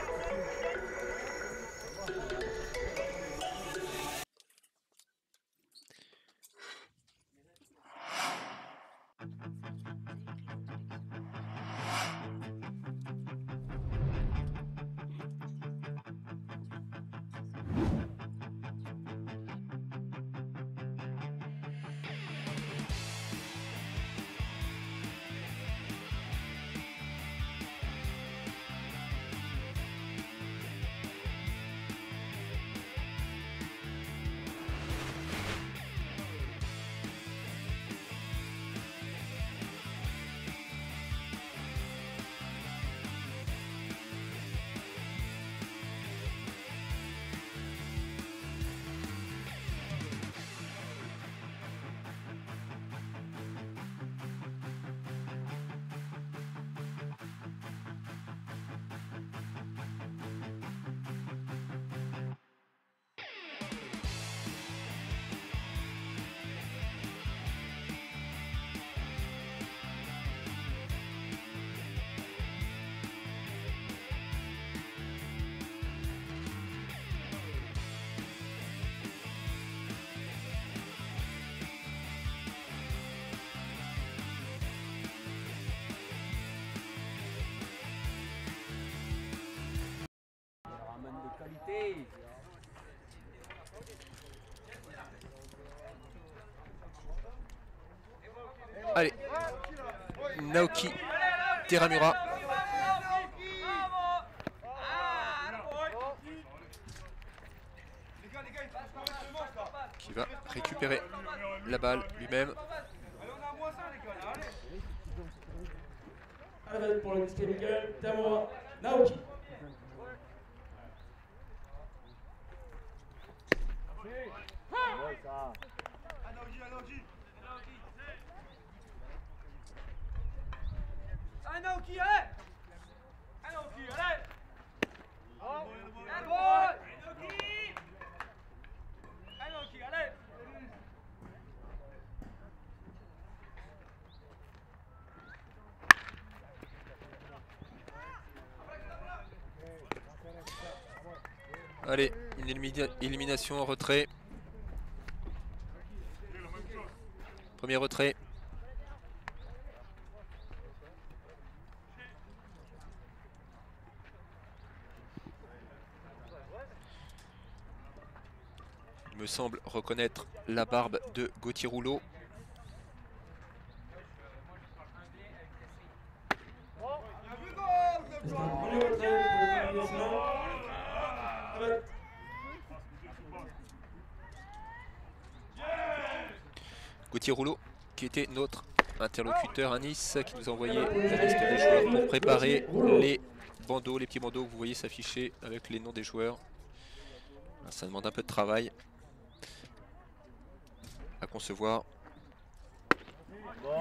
Allez, Naoki Teramura qui va récupérer la balle lui-même. Arrête pour le disque Miguel, Tamura, Naoki. Naoki, allez! Naoki, allez! Naoki, allez! Allez, une élimination en retrait. Premier retrait. Il me semble reconnaître la barbe de Gauthier Rouleau. C'est un premier retrait pour les Templiers Sénart. Arrête. Gauthier Rouleau qui était notre interlocuteur à Nice, qui nous a envoyé la liste des joueurs pour préparer les bandeaux, les petits bandeaux que vous voyez s'afficher avec les noms des joueurs. Ça demande un peu de travail à concevoir.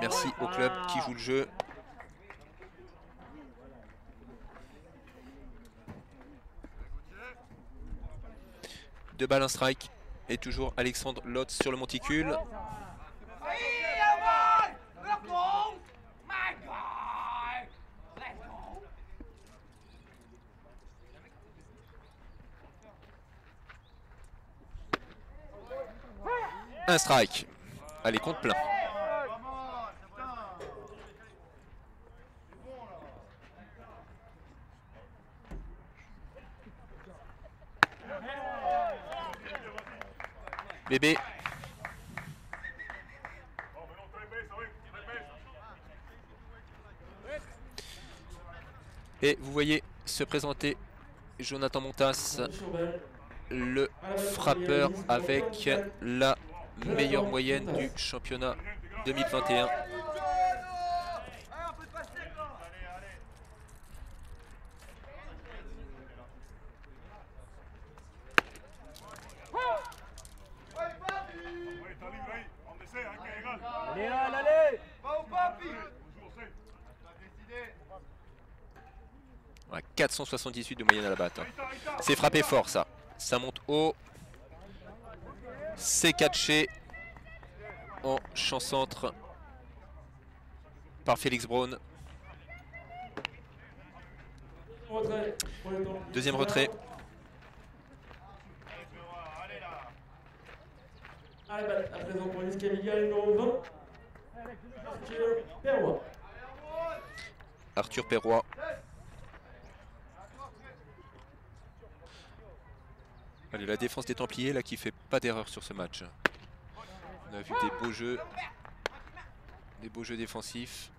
Merci au club qui joue le jeu. 2 balles, un strike. Et toujours Alexandre Lotz sur le monticule. Un strike. Allez, compte plein. Bébé. Et vous voyez se présenter Jonathan Montas, le frappeur avec la meilleure moyenne du championnat 2021. Ouais, 478 de moyenne à la batte. C'est frappé fort ça. Ça monte haut. C'est catché en champ centre par Félix Braun. Deuxième retrait. À présent pour l'escalier numéro 20, Arthur Perrois. Arthur Perrois. Allez, la défense des Templiers là qui fait pas d'erreur sur ce match. On a vu des beaux jeux défensifs.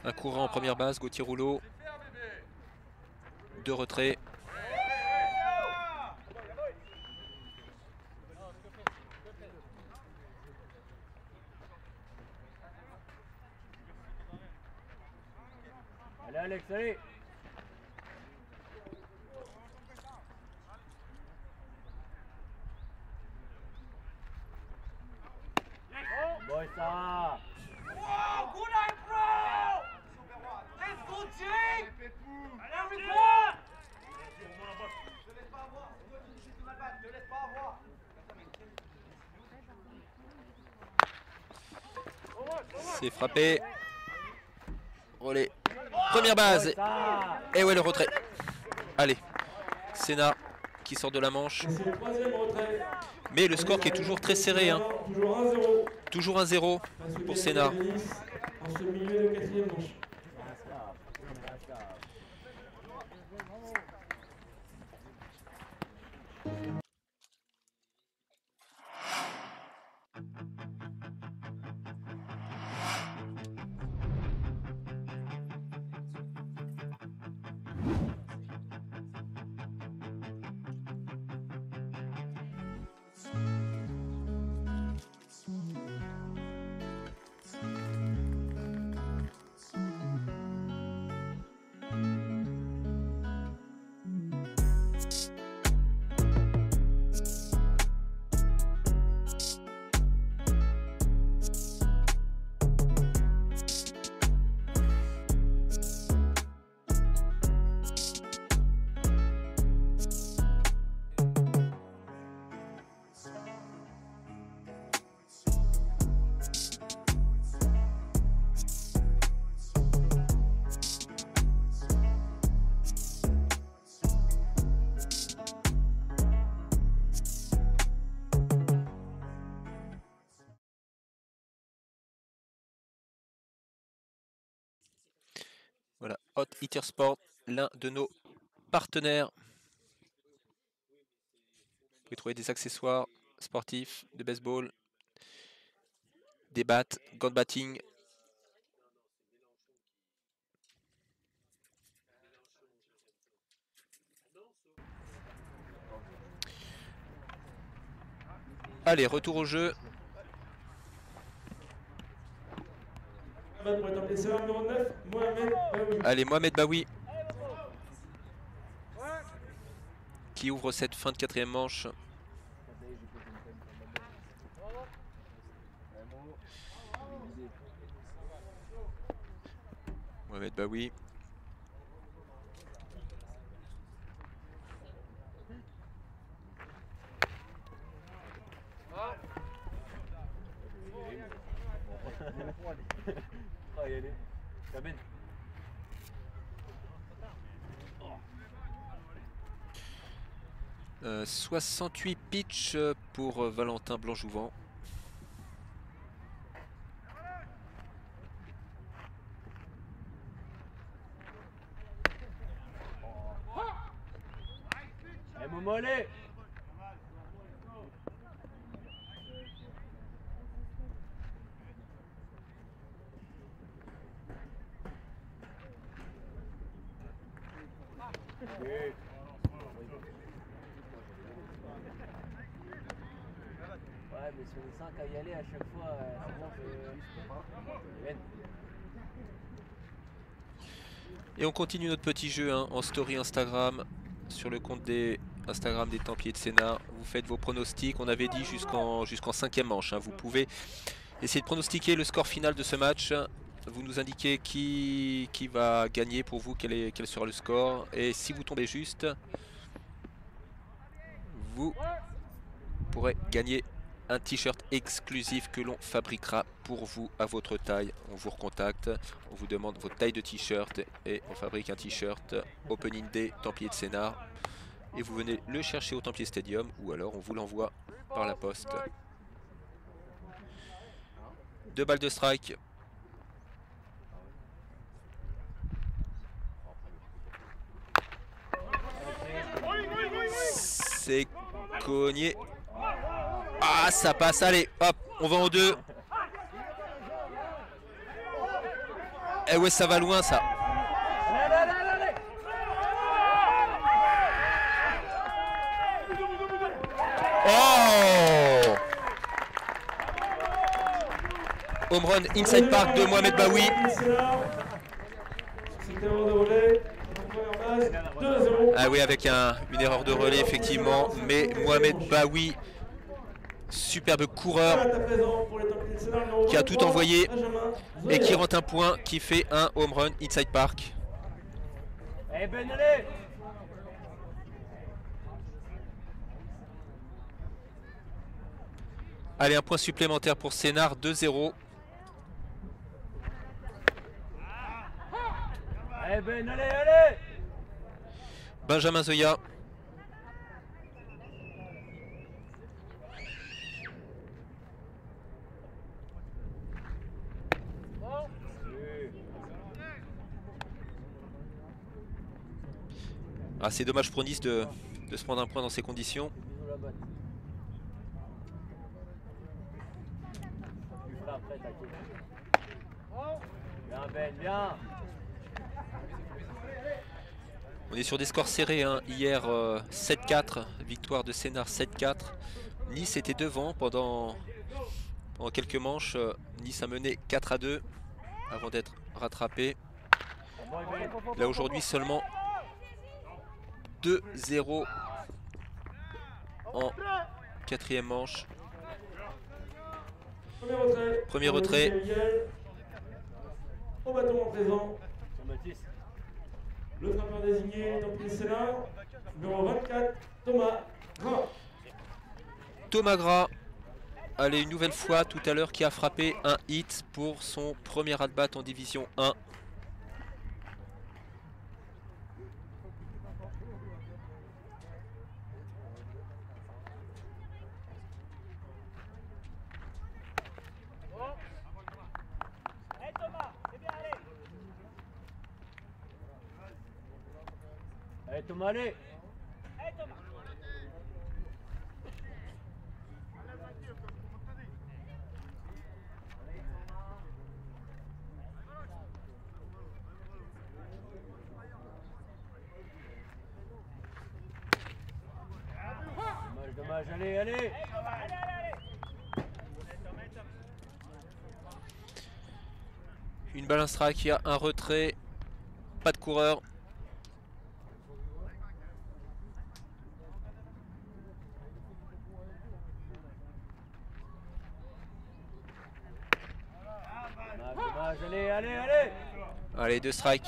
Un courant en première base, Gauthier Rouleau. 2 retraits. Allez Alex, allez. Bon ça. C'est frappé. Relais. Première base. Et ouais, le retrait. Allez. Sénat qui sort de la manche. Mais le score qui est toujours très serré. Hein. Toujours 1-0 pour Sénat. En ce milieu de quatrième manche. Voilà, Hot Hitter Sport, l'un de nos partenaires. Vous pouvez trouver des accessoires sportifs, de baseball, des battes, gants de batting. Allez, retour au jeu. Balle pour les Templiers de Sénart, numéro 9, Mohamed Baoui. Allez, Mohamed Baoui. Qui ouvre cette fin de quatrième manche. Mohamed Baoui. Euh, 68 pitch pour Valentin Blanjouvent. Et Momolé. Ouais, mais sur les 5 à y aller à chaque fois, c'est bon, Et on continue notre petit jeu hein, en story Instagram sur le compte des Instagram des Templiers de Sénart. Vous faites vos pronostics. On avait dit jusqu'en 5e manche. Hein. Vous pouvez essayer de pronostiquer le score final de ce match. Vous nous indiquez qui va gagner pour vous, quel sera le score. Et si vous tombez juste, vous pourrez gagner un t-shirt exclusif que l'on fabriquera pour vous à votre taille. On vous recontacte, on vous demande votre taille de t-shirt et on fabrique un t-shirt Opening Day Templiers de Sénart. Et vous venez le chercher au Templier Stadium ou alors on vous l'envoie par la poste. 2 balles de strike. C'est cogné. Ah, ça passe. Allez, hop, on va en 2. Eh ouais, ça va loin, ça. Oh! Home run inside park de Mohamed Baoui. Ah oui, avec une erreur de relais, effectivement. Mais Mohamed Baoui, superbe coureur, qui a tout envoyé et qui rentre un point, qui fait un home run inside park. Allez, un point supplémentaire pour Sénart, 2-0. Allez Ben, allez, allez. Benjamin Zoya. Ah, c'est dommage pour Nice de se prendre un point dans ces conditions. Bien Ben, bien. On est sur des scores serrés. Hein. Hier, 7-4, victoire de Sénart 7-4. Nice était devant pendant quelques manches. Nice a mené 4-2 avant d'être rattrapé. Là aujourd'hui seulement 2-0 en quatrième manche. Premier retrait. Au bâton en présent. Le frappeur désigné, Templiers de Sénart, numéro 24, Thomas Gras. Thomas Gras, allez, une nouvelle fois tout à l'heure, qui a frappé un hit pour son premier at-bat en division 1. Allez Thomas, allez. Dommage, allez, allez. Une balle, un strike, il y a un retrait. Pas de coureur. Dommage, allez, allez, allez. Allez, 2 strikes.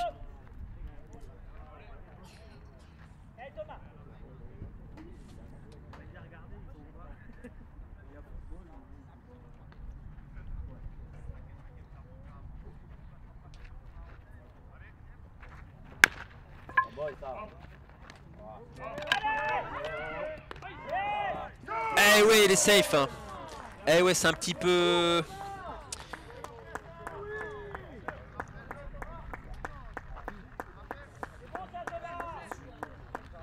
Eh oui, il est safe. Hein. Eh ouais, c'est un petit peu...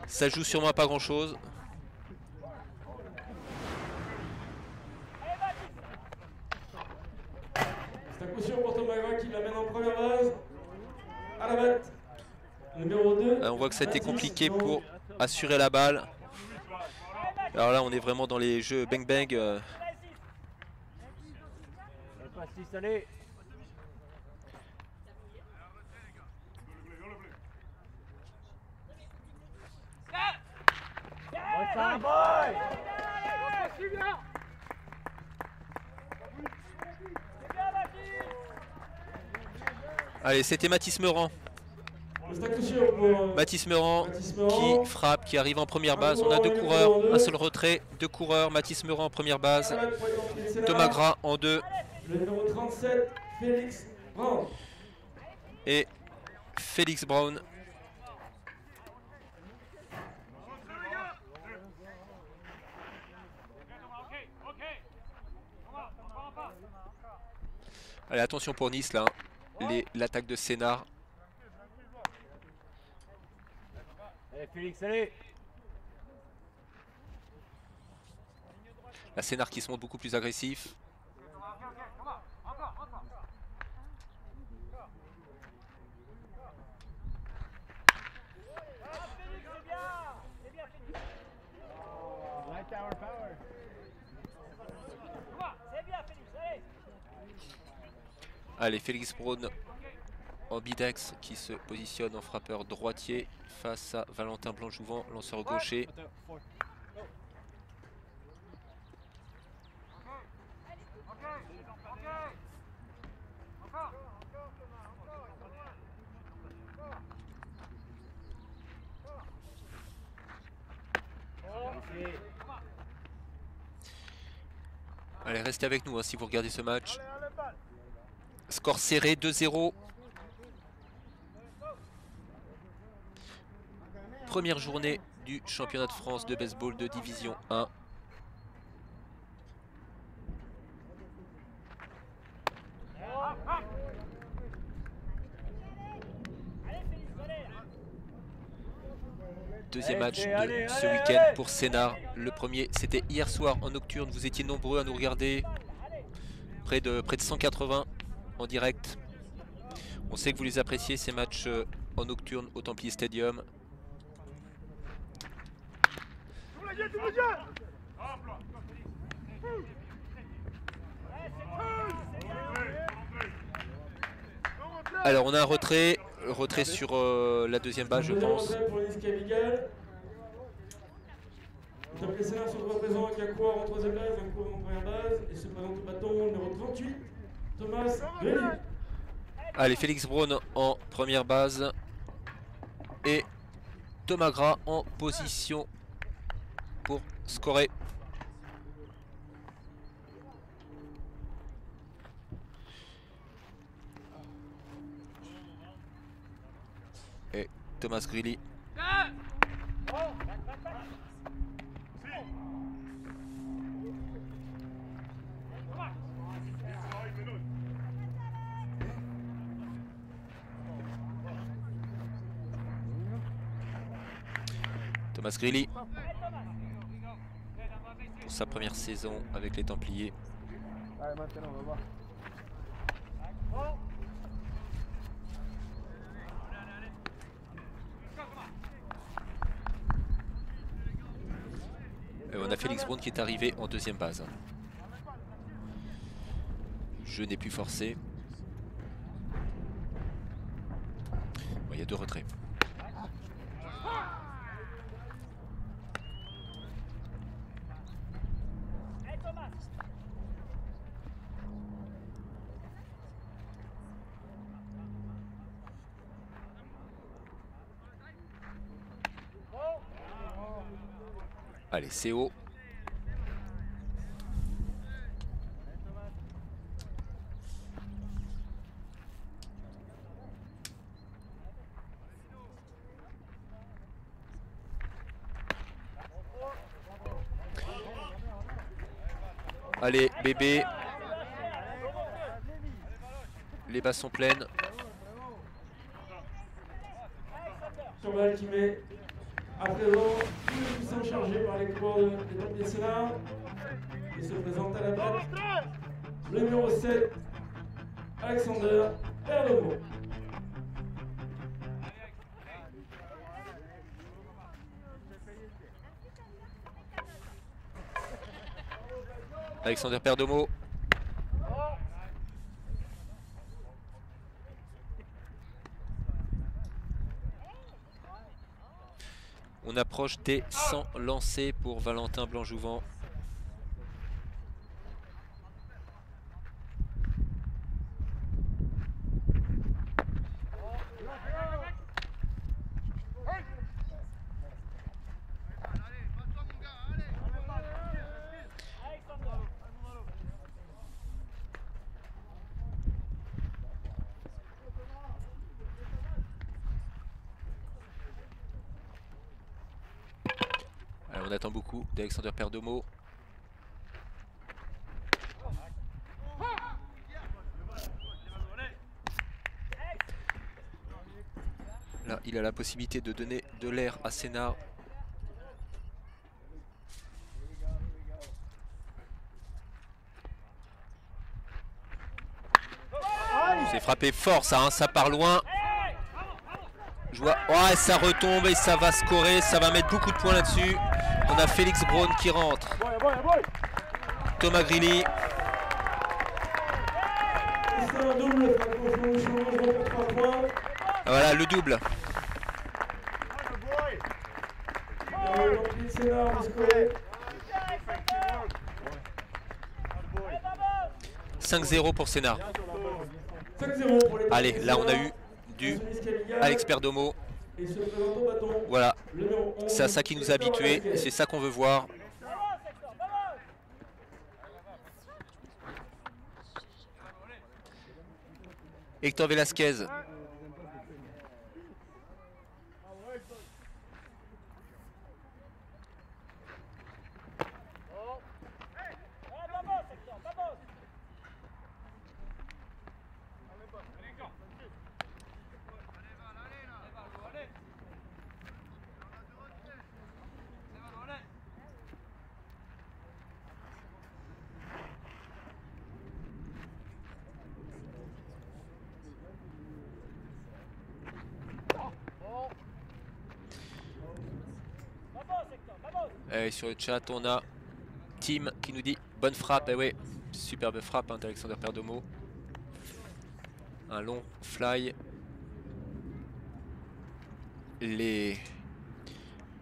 Ça joue sûrement à pas grand chose. C'est un coup sûr pour Tomagra qui l'amène en première base. À la batte. Numéro 2. On voit que ça a été compliqué pour assurer la balle. Alors là, on est vraiment dans les jeux bang-bang. Pastis, allez. Ça, boy. Allez, c'était Mathis Meurant. C'est un coup sûr pour Mathis Meurant Mathis Meurant. qui frappe, qui arrive en première base. On a 2 coureurs, un seul retrait, 2 coureurs. Mathis Meurant en première base. À la batte pour les Sénat. Tomagra en 2. Le numéro 37, Félix Brown. Et Félix Brown. Allez, attention pour Nice là. L'attaque de Sénart. Allez, Félix, allez. La Sénart qui se montre beaucoup plus agressif. Allez, Félix Brown en bidex qui se positionne en frappeur droitier face à Valentin Blanc-Jouvent, lanceur gaucher. Allez, restez avec nous hein, si vous regardez ce match. Score serré, 2-0. Première journée du championnat de France de baseball de division 1. Deuxième match de ce week-end pour Sénart. Le premier, c'était hier soir en nocturne. Vous étiez nombreux à nous regarder. Près de 180 en direct. On sait que vous les appréciez ces matchs en nocturne au Templier Stadium. Alors on a un retrait sur la deuxième base je pense. Pour Nice Cavigal. Le Templier Sénart se retrouve présent avec un coureur en troisième base, un coureur en première base et se présente au bâton numéro 38, Thomas Grely. Allez, Félix Brown en première base et Tomagra en position pour scorer. Et Thomas Grely. Thomas Grely pour sa première saison avec les Templiers. Allez, maintenant, on va voir. Et on a Félix Brown qui est arrivé en deuxième base. Je n'ai plus forcé. y a 2 retraits. Allez, c'est haut. Allez, bébé. Les bases sont pleines. Sur balle qui met à présent tous les puissants chargés par les coureurs des Templiers Sénart. Il se présente à la tête. Le numéro 7, Alexander Perdomo. Alexander Perdomo. On approche des 100 lancés pour Valentin Blanjouvent. On attend beaucoup d'Alexander Perdomo. Là, il a la possibilité de donner de l'air à Sénart. C'est frappé fort ça, hein, ça part loin. Je vois, ouais, ça retombe et ça va scorer, ça va mettre beaucoup de points là-dessus. On a Félix Braun qui rentre. Thomas Grilly. Voilà le double. « 5-0 pour Sénart. Allez, là on a eu du Alex Perdomo. Voilà, c'est à ça qui nous a habitués, c'est ça qu'on veut voir. Hector Velasquez. Et sur le chat, on a Tim qui nous dit bonne frappe. Et oui, superbe frappe hein, d'Alexander Perdomo. Un long fly. Les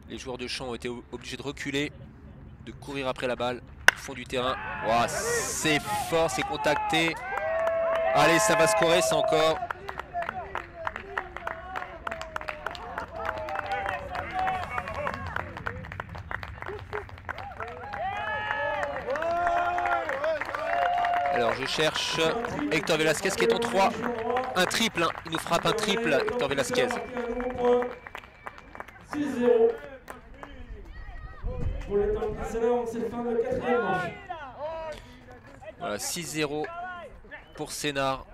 joueurs de champ ont été obligés de reculer, de courir après la balle au fond du terrain. Wow, c'est fort, c'est contacté. Allez, ça va scorer, c'est encore. Alors je cherche Hector Velasquez qui est en 3. Un triple, hein. Il nous frappe un triple, Hector Velasquez. 6-0. Pour les Templiers Sénart, c'est fin de 4e manche. Voilà, 6-0 pour Sénart.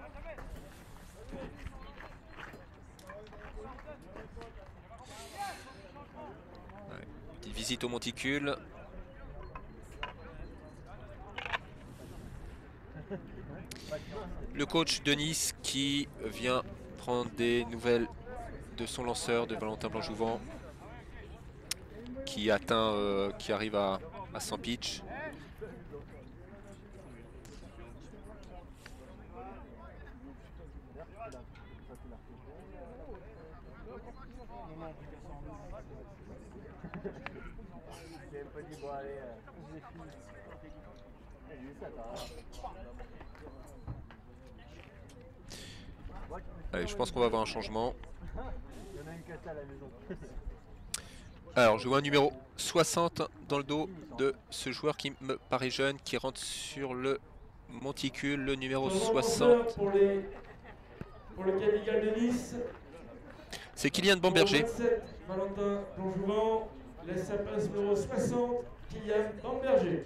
Ouais, petite visite au monticule. Le coach de Nice qui vient prendre des nouvelles de son lanceur, de Valentin Blanjouvent, qui atteint, qui arrive à 100 pitch. J'ai même pas dit, bon, allez, lui, ça, Allez, je pense qu'on va avoir un changement. il y en a une cassée à la maison. Alors, je vois un numéro 60 dans le dos de ce joueur qui me paraît jeune, qui rentre sur le monticule, le numéro 60. Pour le Cadigal de Nice. C'est Kylian Bamberger. Numéro 27, Valentin Donjouan laisse sa place numéro 60, Kylian Bamberger.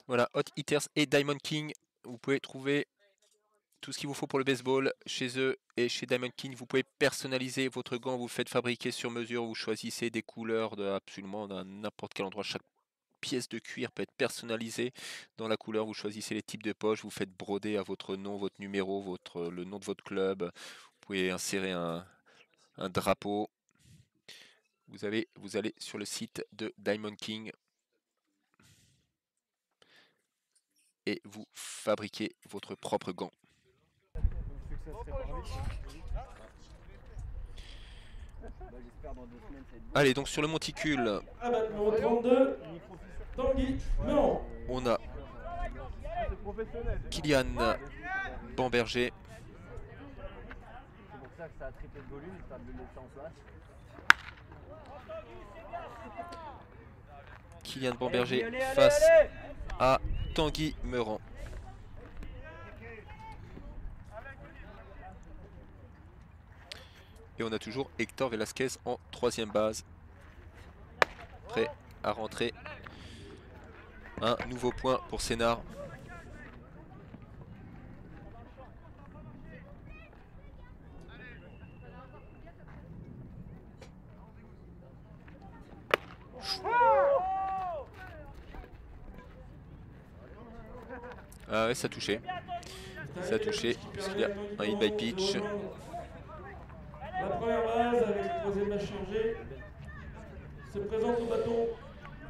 Voilà, Hot Hitters et Diamond King. Vous pouvez trouver tout ce qu'il vous faut pour le baseball chez eux et chez Diamond King. Vous pouvez personnaliser votre gant, vous le faites fabriquer sur mesure. Vous choisissez des couleurs de absolument n'importe quel endroit. Chaque pièce de cuir peut être personnalisée dans la couleur. Vous choisissez les types de poches. Vous faites broder à votre nom, votre numéro, le nom de votre club. Vous pouvez insérer un drapeau. Vous allez sur le site de Diamond King. Et vous fabriquez votre propre gant. Allez, donc sur le monticule, Numéro 32, Tanguy Meurant. on a Kylian Bamberger. C'est pour ça que ça a triplé de volume, histoire de le laisser en place. Kylian Bamberger Allez, allez, face allez. à Tanguy Meurant. Et on a toujours Hector Velasquez en 3e base. Prêt à rentrer. Un nouveau point pour Sénart. Ah ouais, ça a touché. Ça a touché puisqu'il y a un hit by pitch. La première base avec le troisième match changé se présente au bâton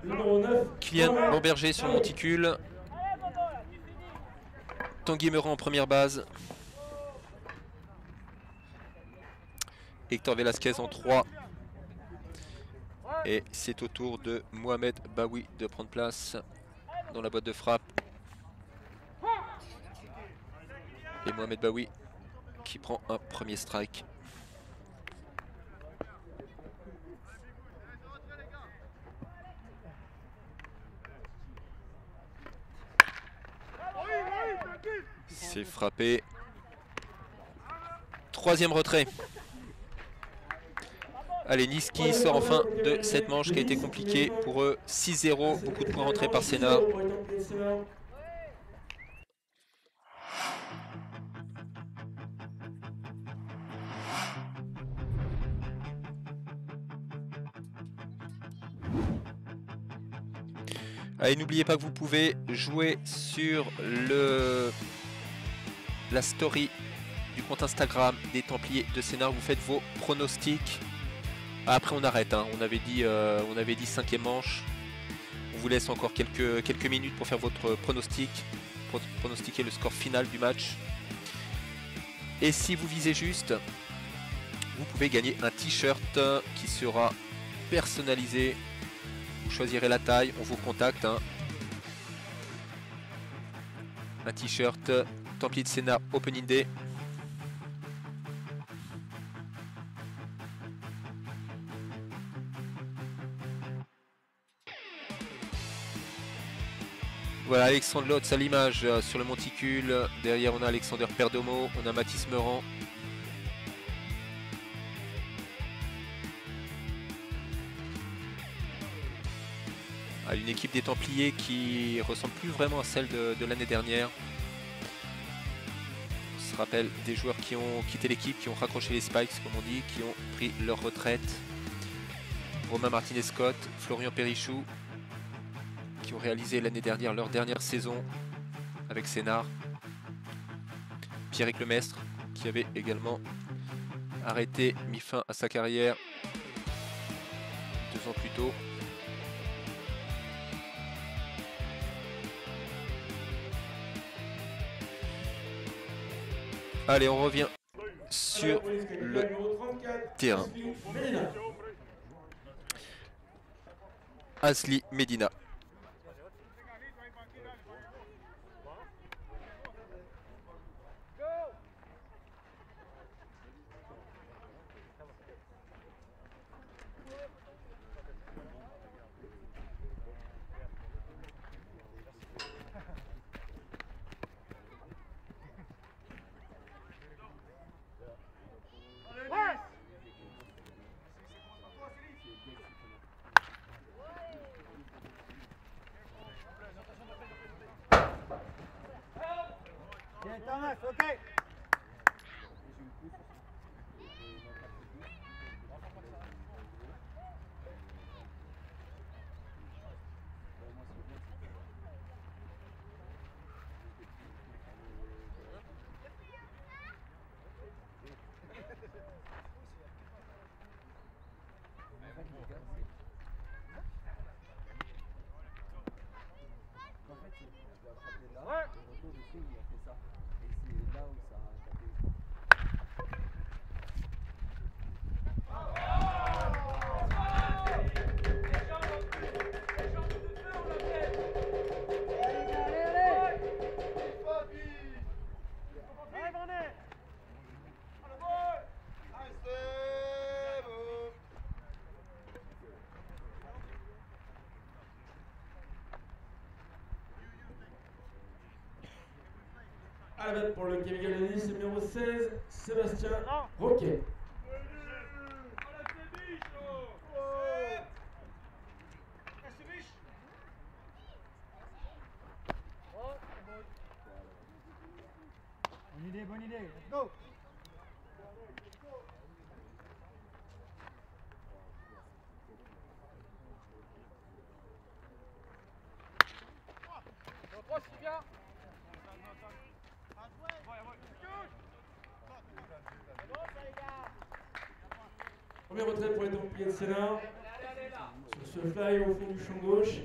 numéro 9. Kylian Bamberger sur le monticule. Tanguy Meurant en première base. Hector Velasquez en 3. Et c'est au tour de Mohamed Baoui de prendre place dans la boîte de frappe. Et Mohamed Baoui qui prend un premier strike. C'est frappé. Troisième retrait. Allez, Nice qui sort enfin de cette manche qui a été compliquée pour eux. 6-0, beaucoup de points rentrés par Sénart. Allez, n'oubliez pas que vous pouvez jouer sur la story du compte Instagram des Templiers de Sénart. Vous faites vos pronostics. Après on arrête, hein. On avait dit 5e manche. On vous laisse encore quelques minutes pour faire votre pronostic, pour pronostiquer le score final du match. Et si vous visez juste, vous pouvez gagner un t-shirt qui sera personnalisé. Vous choisirez la taille, on vous contacte. Hein. Un t-shirt Templier de Sénart Opening Day. Voilà, Alexandre Lotz à l'image sur le monticule. Derrière, on a Alexander Perdomo, on a Mathis Meurant. Une équipe des Templiers qui ressemble plus vraiment à celle de l'année dernière. On se rappelle des joueurs qui ont quitté l'équipe, qui ont raccroché les spikes, comme on dit, qui ont pris leur retraite. Romain Martinez-Scott, Florian Périchou, qui ont réalisé l'année dernière leur dernière saison avec Sénart. Pierrick Lemestre, qui avait également arrêté, mis fin à sa carrière 2 ans plus tôt. Allez, on revient sur le terrain. Asli Medina. Ok. À la batte pour le Camille Galanis, numéro 16, Sébastien Roquet. Bonne idée, let's go. Premier retrait pour les Templiers de Sénart. Sur ce fly au fond du champ gauche.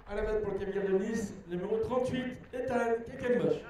À la batte pour le Camille de Nice, numéro 38, Ethan Kekenbosch.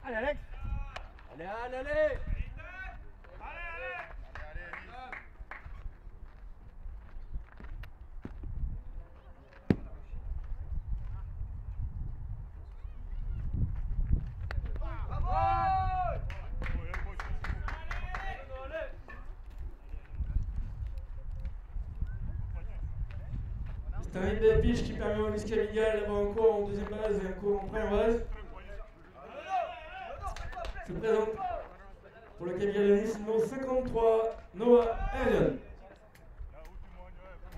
Allez Alex. Allez. C'est un hit de pitch qui permet au Luis Camilla d'avoir un cours en deuxième base et un cours en première base. Se présente pour le Camilla de Nice, numéro 53, Noah Herrion.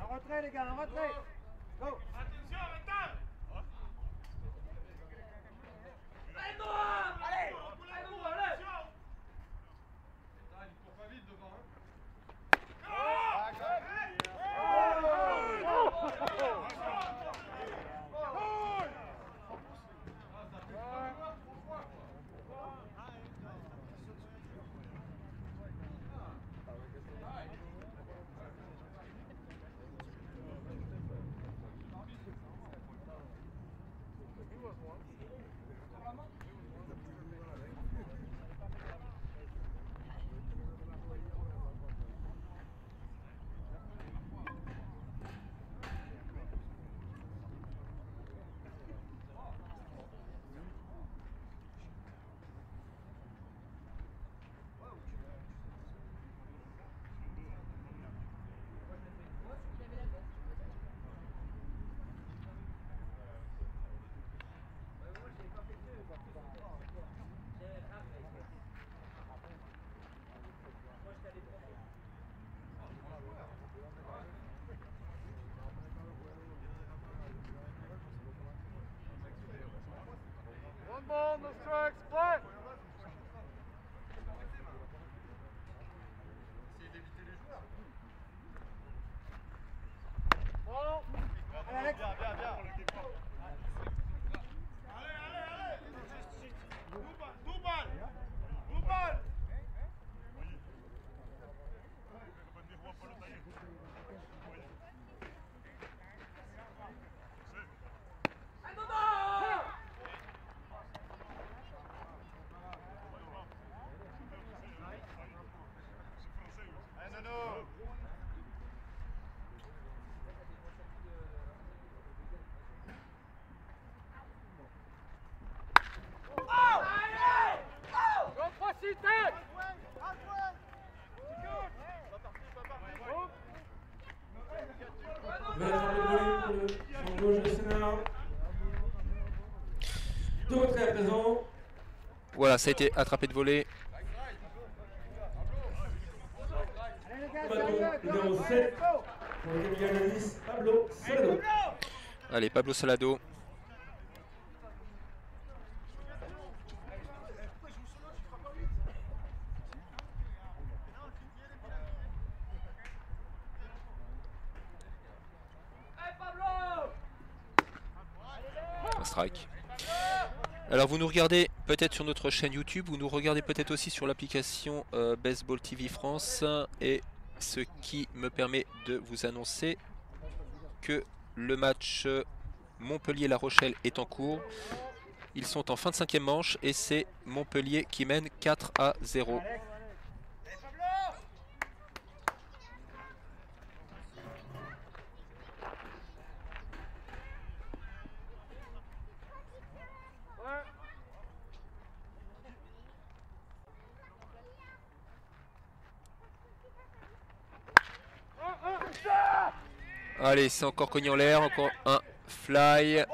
Un retrait les gars, un retrait. Go. Allez, Alex. Nouvelle attrapée de volée pour le champ gauche de Sénart. Deux retraits à présent. Voilà, ça a été attrapé de volée. Allez, les gars, Ballon sérieux, numéro go, 7 go. pour le capitaine de 10, Pablo Salado. Allez, Pablo Salado. Un strike. Alors vous nous regardez peut-être sur notre chaîne YouTube, vous nous regardez peut-être aussi sur l'application Baseball TV France, et ce qui me permet de vous annoncer que le match Montpellier-La Rochelle est en cours. Ils sont en fin de 5e manche et c'est Montpellier qui mène 4-0. Allez, c'est encore cogné en l'air, encore un fly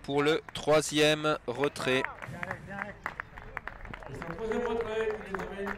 pour le 3e retrait. Et c'est un troisième retrait qui les amène.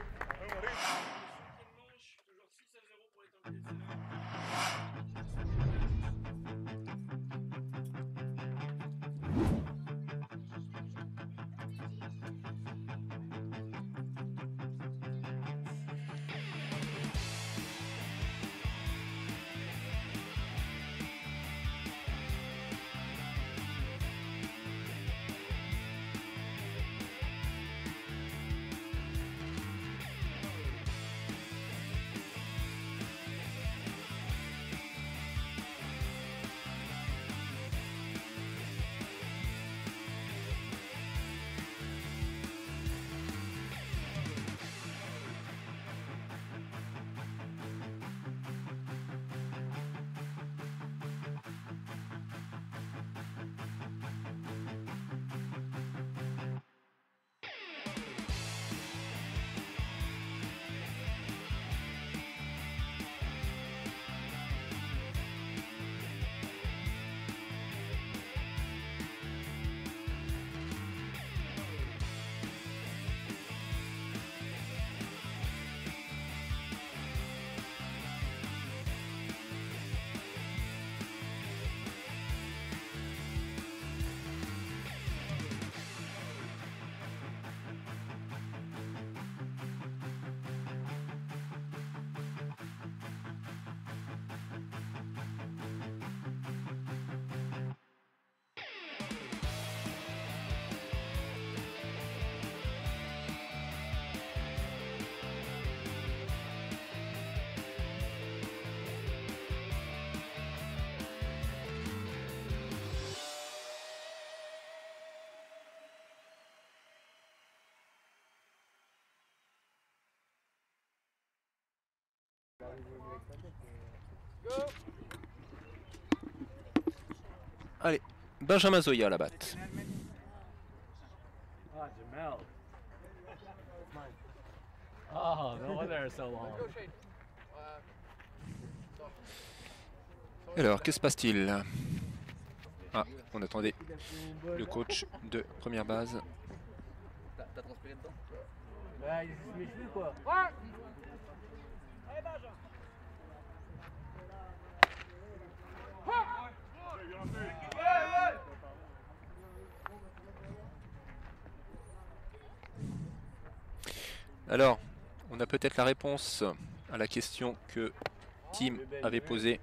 Allez, Benjamin Zoya à la batte. Ah, Jamel. Oh, no wonder they're so long. Alors, que se passe-t-il? Ah, on attendait le coach de première base. T'as transpiré dedans? Ouais, il se met cheveux, quoi. Alors, on a peut-être la réponse à la question que Tim avait posée.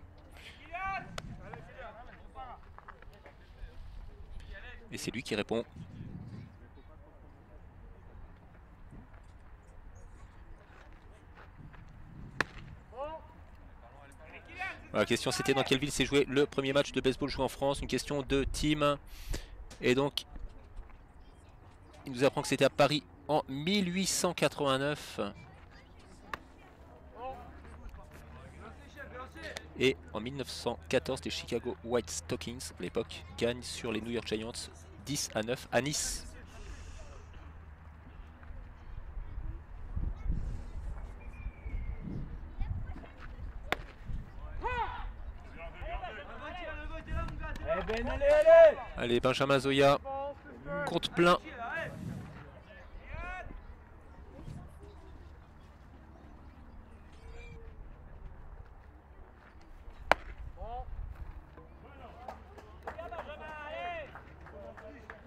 Et c'est lui qui répond. La question c'était dans quelle ville s'est joué le premier match de baseball joué en France. Une question de Tim. Et donc, il nous apprend que c'était à Paris en 1889. Et en 1914, les Chicago White Stockings, à l'époque, gagnent sur les New York Giants 10-9 à Nice. Allez, Benjamin Zoya, compte plein.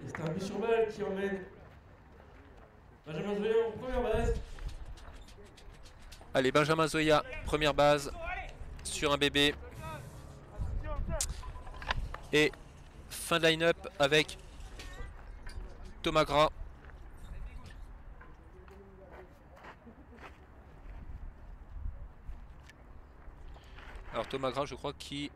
C'est un but sur balle qui emmène Benjamin Zoya en première base. Allez, Benjamin Zoya, première base sur un bébé. Et fin de line-up avec Thomas Gras. Alors Thomas Gras, je crois qu'il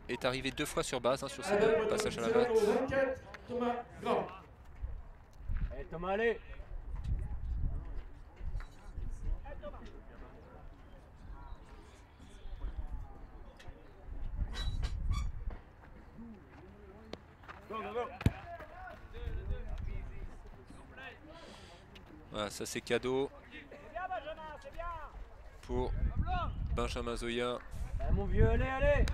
est arrivé 2 fois sur base sur ses 2 passages à la batte. 24, Thomas Gras. Allez Thomas, allez. Voilà, ça c'est cadeau pour Benjamin Zoya. Allez mon vieux, allez, allez.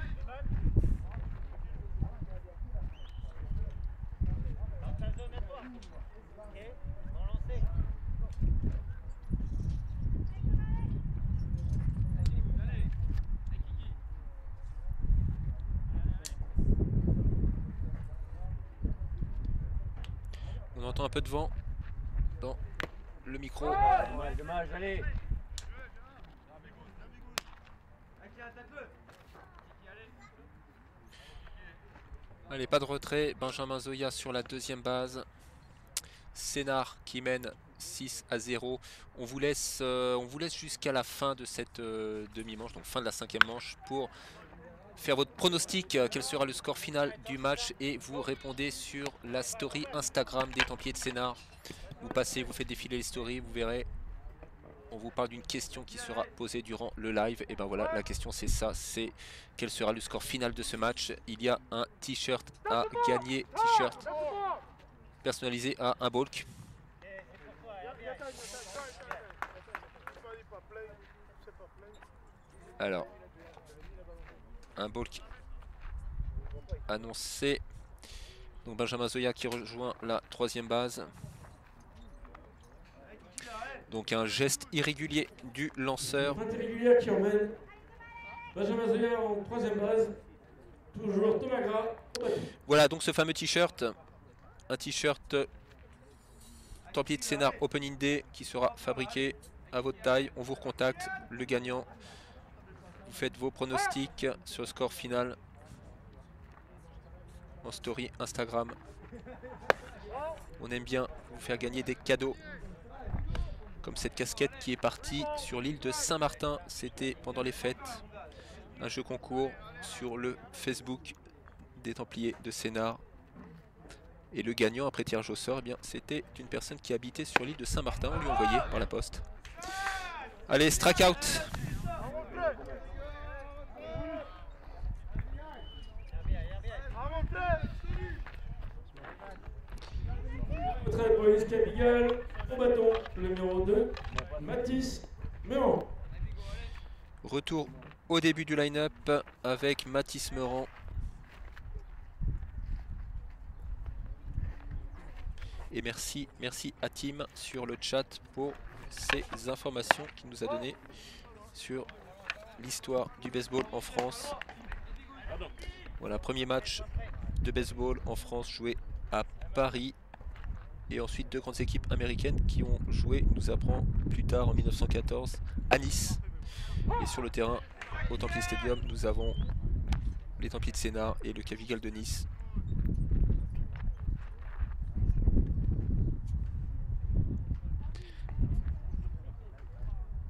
On entend un peu de vent dans le micro. Dommage, dommage, allez. Allez, pas de retrait. Benjamin Zoya sur la deuxième base. Sénart qui mène 6-0. On vous laisse jusqu'à la fin de cette demi-manche, donc fin de la 5e manche, pour faire votre pronostic. Quel sera le score final du match? Et vous répondez sur la story Instagram des Templiers de Sénart. Vous passez, vous faites défiler les stories, vous verrez. On vous parle d'une question qui sera posée durant le live. Et ben voilà, la question c'est ça, c'est quel sera le score final de ce match. Il y a un t-shirt à gagner, t-shirt personnalisé à un bulk. Alors, un bulk annoncé. Donc Benjamin Zoya qui rejoint la 3e base. Donc un geste irrégulier du lanceur. Feinte irrégulière qui emmène Benjamin Zoya en 3e base. Toujours Thomas Gras au bâton. Voilà donc ce fameux t-shirt. Un t-shirt Templier de Sénart Opening Day qui sera fabriqué à votre taille. On vous recontacte. Le gagnant. Vous faites vos pronostics sur le score final en story Instagram. On aime bien vous faire gagner des cadeaux. Comme cette casquette qui est partie sur l'île de Saint-Martin. C'était pendant les fêtes. Un jeu concours sur le Facebook des Templiers de Sénart. Et le gagnant après tirage au sort, eh bien, c'était une personne qui habitait sur l'île de Saint-Martin. On lui envoyait par la poste. Allez, strike out. Retrait pour Elis Cabigal au bâton, le numéro 2, Mathis Meurant. Retour au début du line-up avec Mathis Meurant. Et merci à Tim sur le chat pour ces informations qu'il nous a données sur l'histoire du baseball en France. Voilà, premier match de baseball en France joué à Paris Et ensuite 2 grandes équipes américaines qui ont joué, nous apprend plus tard en 1914, à Nice. Et sur le terrain, au Templier Stadium, nous avons les Templiers de Sénart et le Cavigal de Nice.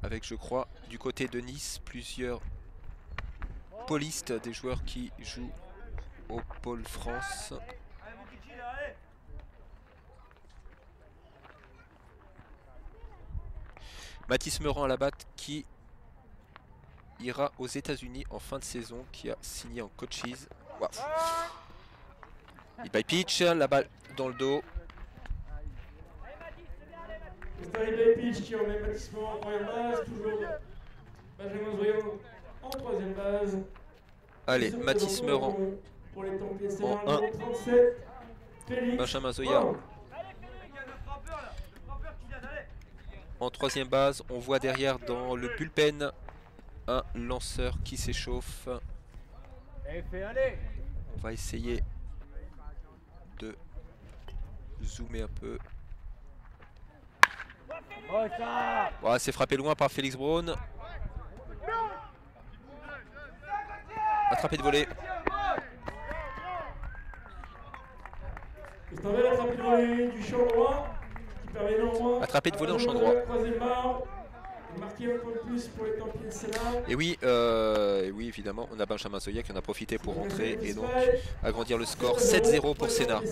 Avec, je crois, du côté de Nice, plusieurs pôlistes, des joueurs qui jouent au pôle France. Allez, mon kiki, là, allez. Mathis Meurant à la batte qui ira aux États-Unis en fin de saison, qui a signé en coaches. Wow. Il by pitch, la balle dans le dos. C'est un by pitch qui remet Mathis Meurant en première base. Toujours Benjamin Zoyan en troisième base. Allez, Mathis Meurant pour les Templiers de en Sénart, 1. numéro 37. Félix. Benjamin Zoya Brown. Il y a le frappeur, là. Le frappeur qui vient d'aller. en troisième base. On voit derrière dans le bullpen un lanceur qui s'échauffe. Et fais aller. On va essayer de zoomer un peu. Oh ça. Voilà, c'est frappé loin par Félix Brown. Attrapé de volée. C'est un bel attrapé de volée du champ droit qui permet néanmoins. Attrapé de volée en champ droit. Troisième barre. Marqué un point de plus pour les Templiers de Sénart. Et oui, évidemment, on a Benjamin Zoya qui en a profité pour rentrer et donc agrandir le score 7-0 pour Sénart.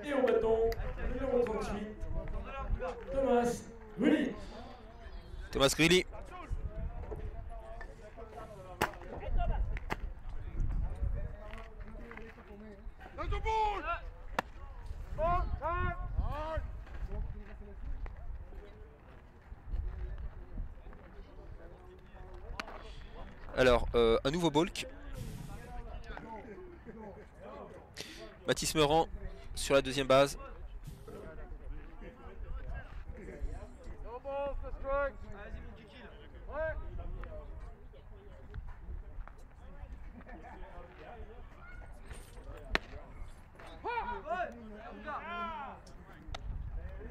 Et au bâton, numéro 38, Thomas Grilly. Thomas Grilly. Alors, un nouveau balk. Mathis Meurant sur la deuxième base. Vas-y, mon kiki, là. Ouais, regarde.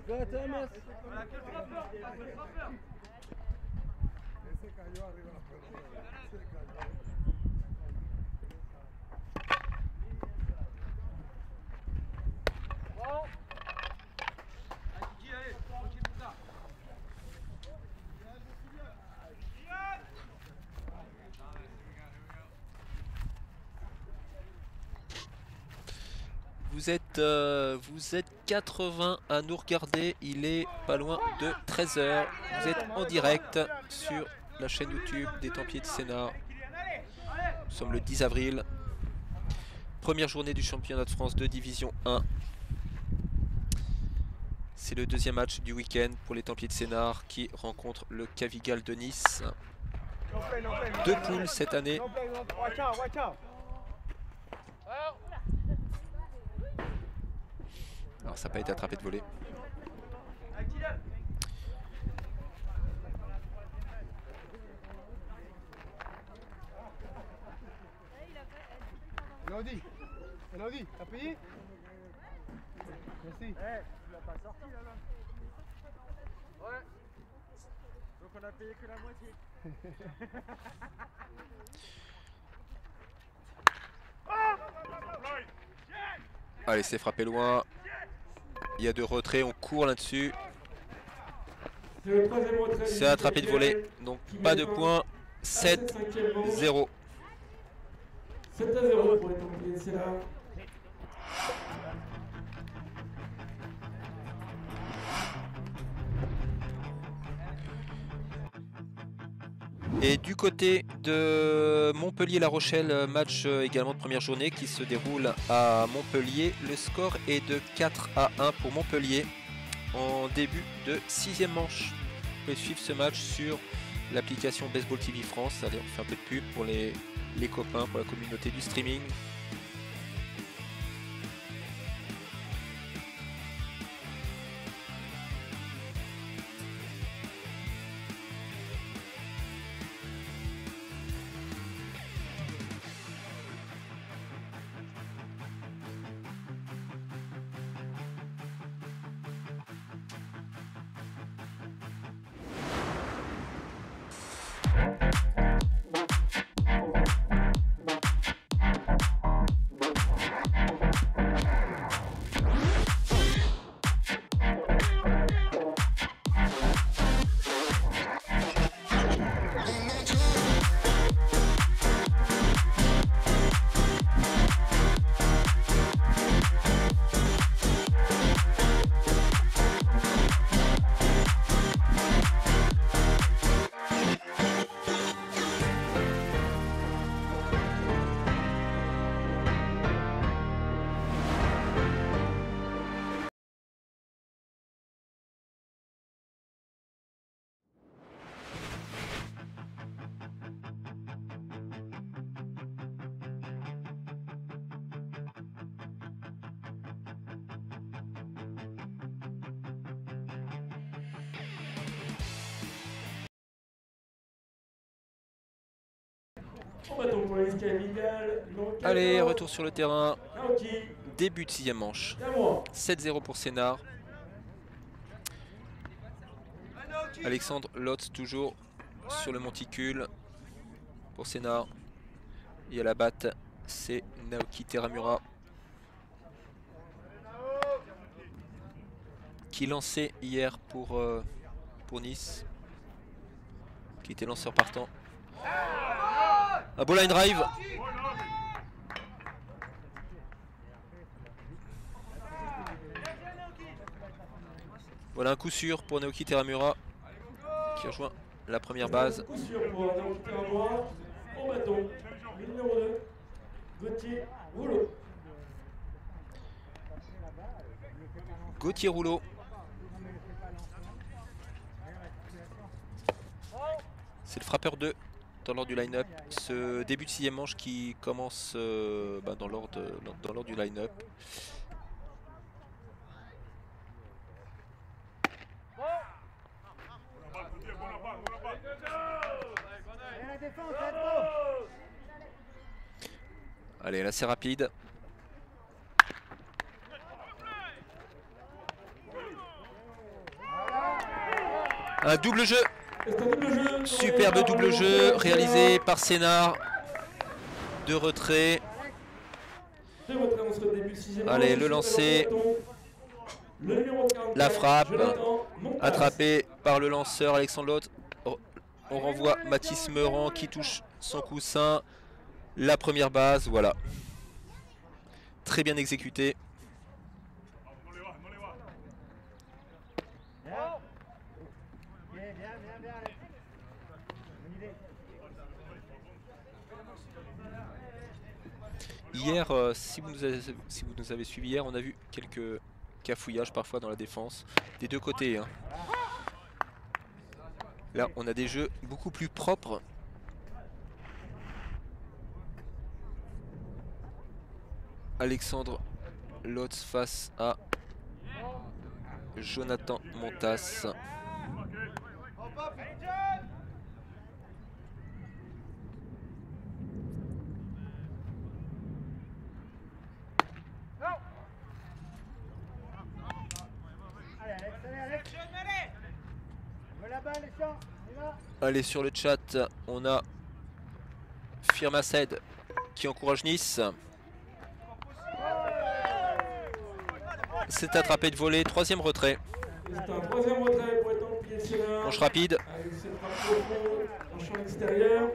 Go Thomas. Voilà, quel frappeur, quel frappeur. Allez, kiki, allez, tranquille pour ça. Vous êtes 80 à nous regarder, il est pas loin de 13 h. Vous êtes en direct sur la chaîne YouTube des Templiers de Sénart. Nous sommes le 10 avril. Première journée du championnat de France de Division 1. C'est le deuxième match du week-end pour les Templiers de Sénart qui rencontrent le Cavigal de Nice. 2 poules cette année. Alors ça n'a pas été attrapé de volée. Allez, Kylian. Elodie, Elodie, t'as payé? Merci. Tu l'as pas sorti là. Ouais. Donc on a payé que la moitié. Allez, c'est frappé loin. Il y a 2 retraits, on court là-dessus. C'est le troisième retrait. C'est attrapé de volée, donc pas de points. 7-0. 7-0 pour les Templiers de Sénart. Et du côté de Montpellier-La Rochelle, match également de première journée qui se déroule à Montpellier. Le score est de 4-1 pour Montpellier en début de 6e manche. Vous pouvez suivre ce match sur l'application Baseball TV France. Allez, on fait un peu de pub pour les copains, pour la communauté du streaming. En bâton pour la liste illégale. Allez, retour sur le terrain. Naoki. Début de 6e manche. Cameron. 7-0 pour Sénart. Alexandre Lotz toujours sur le monticule pour Sénart. Et à la batte, c'est Naoki Teramura qui lançait hier pour Nice, qui était lanceur partant. Un beau line drive. Voilà un coup sûr pour Naoki Teramura qui rejoint la première base. Coup sûr pour Naoki Teramura. En bâton. Le numéro 2. Gauthier Rouleau. Gauthier Rouleau. C'est le frappeur 2 dans l'ordre du line-up. Ce début de 6e manche qui commence dans l'ordre du line-up. Allez, là c'est rapide. Un double jeu. Superbe double jeu réalisé par Sénart. 2 retraits. Allez, le lancer. La frappe. Attrapé par le lanceur Alexandre Lotz. On renvoie Mathis Meurant qui touche son coussin. La première base, voilà. Très bien exécuté. Hier, si vous nous avez suivis hier, on a vu quelques cafouillages parfois dans la défense des deux côtés, hein. Là, on a des jeux beaucoup plus propres. Alexandre Lotz face à Jonathan Montas. Allez, sur le chat, on a Firma Said qui encourage Nice. C'est attrapé de volée, 3e retrait. C'est un 3e retrait pour étendre le pied de Sénart. Manche rapide. Avec cette frappe au fond, en champ extérieur.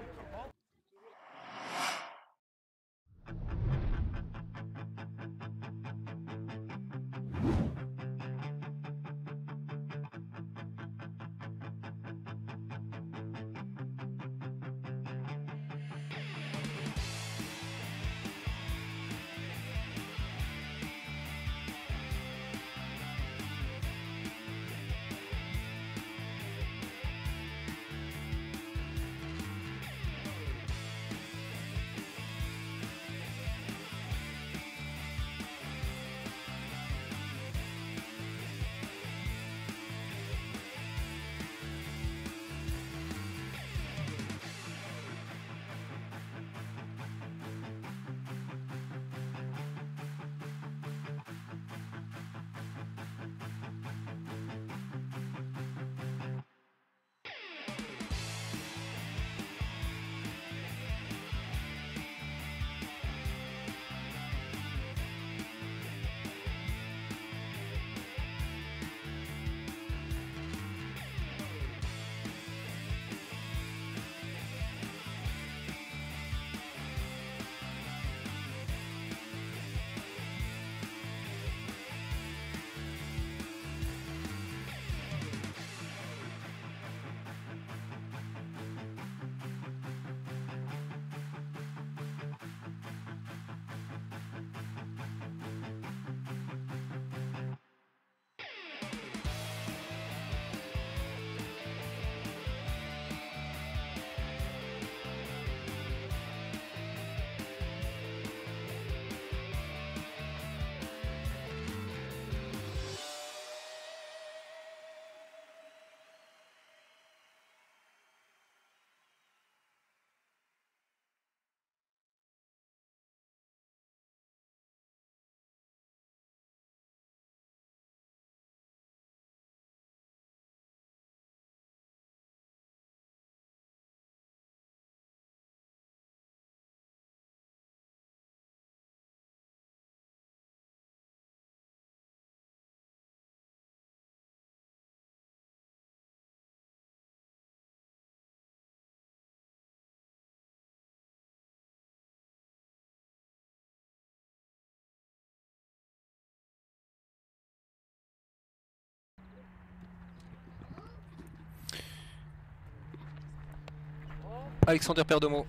Alexander Perdomo.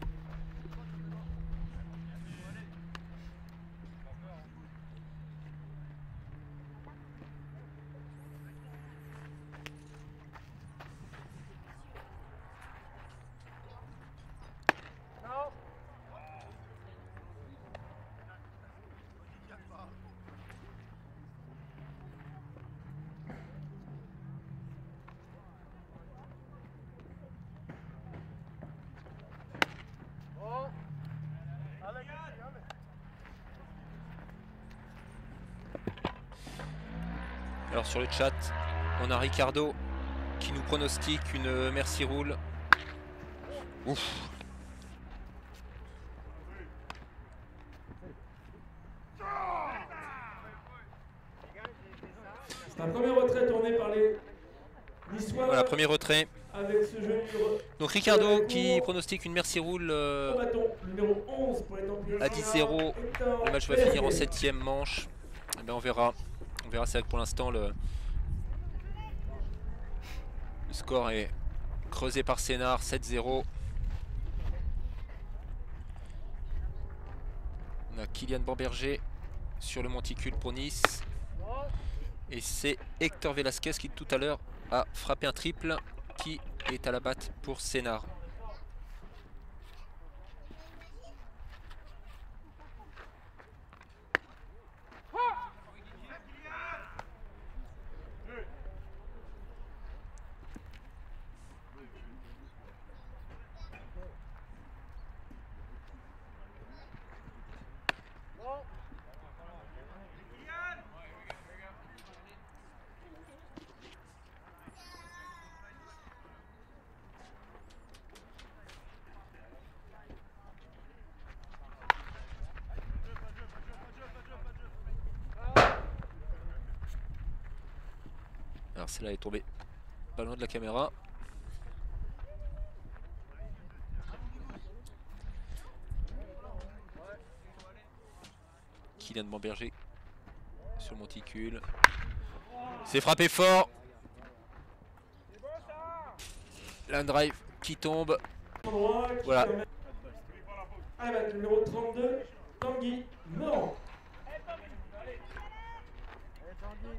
Alors sur le chat, on a Ricardo qui nous pronostique une merci rule. Ouf. C'est un premier retrait tourné par les Niçois. Voilà, premier retrait. Avec ce jeu Donc Ricardo qui pronostique une merci rule au bâton, numéro 11 pour les Templiers. à 10-0. Le match va finir en 7ème manche. Eh bien, on verra. On verra, c'est vrai que pour l'instant le score est creusé par Sénart, 7-0. On a Kylian Bamberger sur le monticule pour Nice. Et c'est Hector Velasquez qui tout à l'heure a frappé un triple qui est à la batte pour Sénart. Alors celle-là est tombée pas loin de la caméra. Kylian Bamberger sur le monticule. C'est frappé fort. Line drive qui tombe. Voilà. Avec le numéro 32, Tanguy Meurant.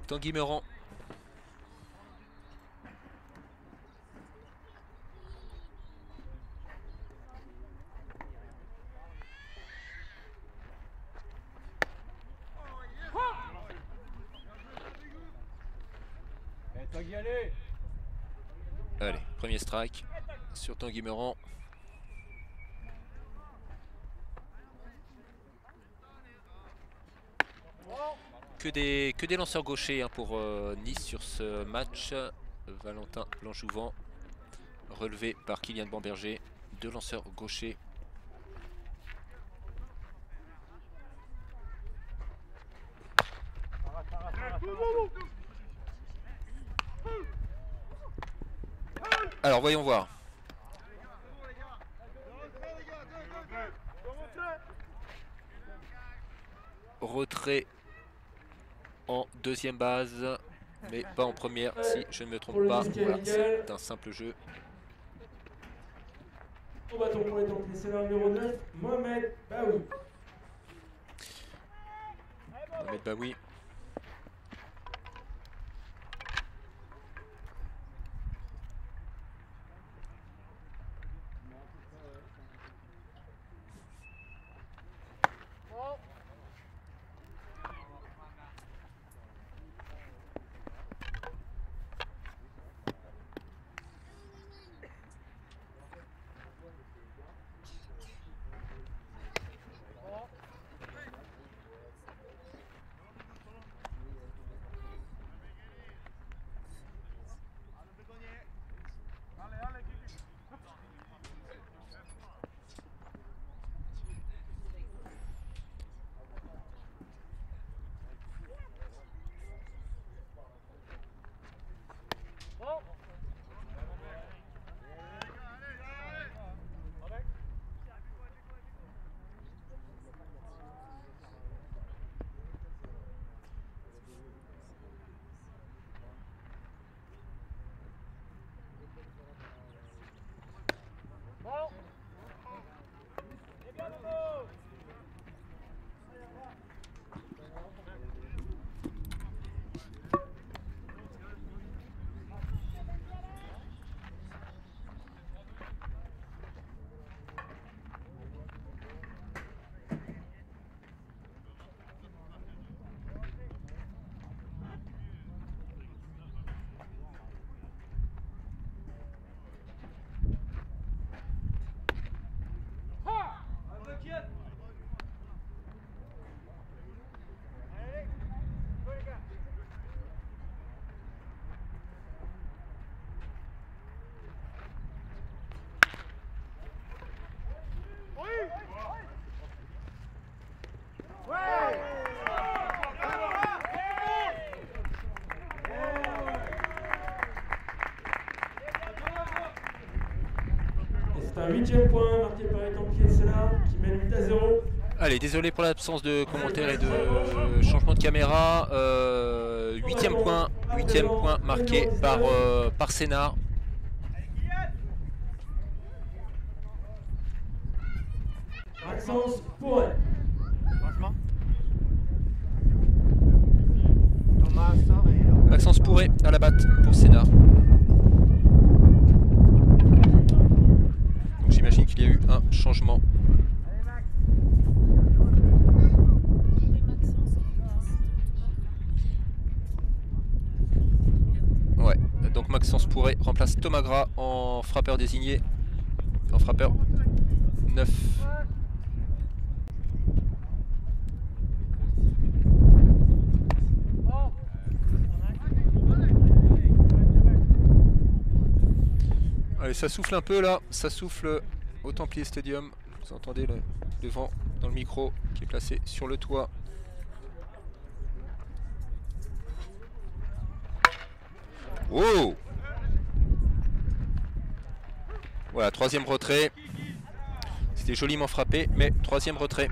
Tanguy Meurant. Allez, premier strike sur Tanguy Meurant. Que des lanceurs gauchers hein, pour Nice sur ce match. Valentin Blanchouvant relevé par Kylian Bamberger. 2 lanceurs gauchers. Alors voyons voir. Retrait en deuxième base, mais pas en première si je ne me trompe pas. Voilà, c'est un simple jeu. Au bâton pour les Templiers, c'est le numéro 9, Mohamed Baoui. Mohamed Baoui. C'est un 8e point marqué par les Templiers de Sénart qui mène 8-0. Allez, désolé pour l'absence de commentaires et de changement de caméra. 8e point marqué par Sénart. Maxence Pourret. Franchement. Thomas sort et... Maxence Pourret à la batte pour Sénart. Donc j'imagine qu'il y a eu un changement. Ouais, donc Maxence Pourret remplace Thomas Gras en frappeur désigné, en frappeur 9. Allez, ça souffle un peu là, ça souffle au Templier Stadium. Vous entendez le vent dans le micro qui est placé sur le toit. Oh! Voilà, 3e retrait. C'était joliment frappé, mais 3e retrait.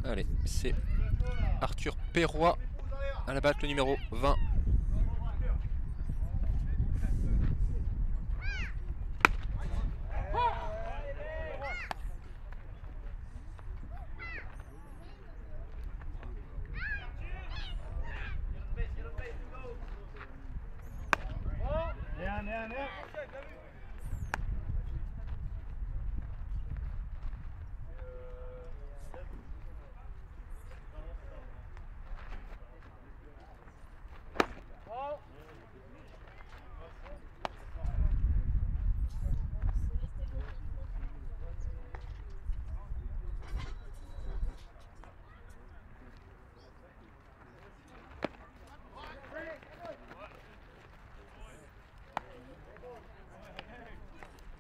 Allez, c'est Arthur Perrois à la batte, le numéro 20.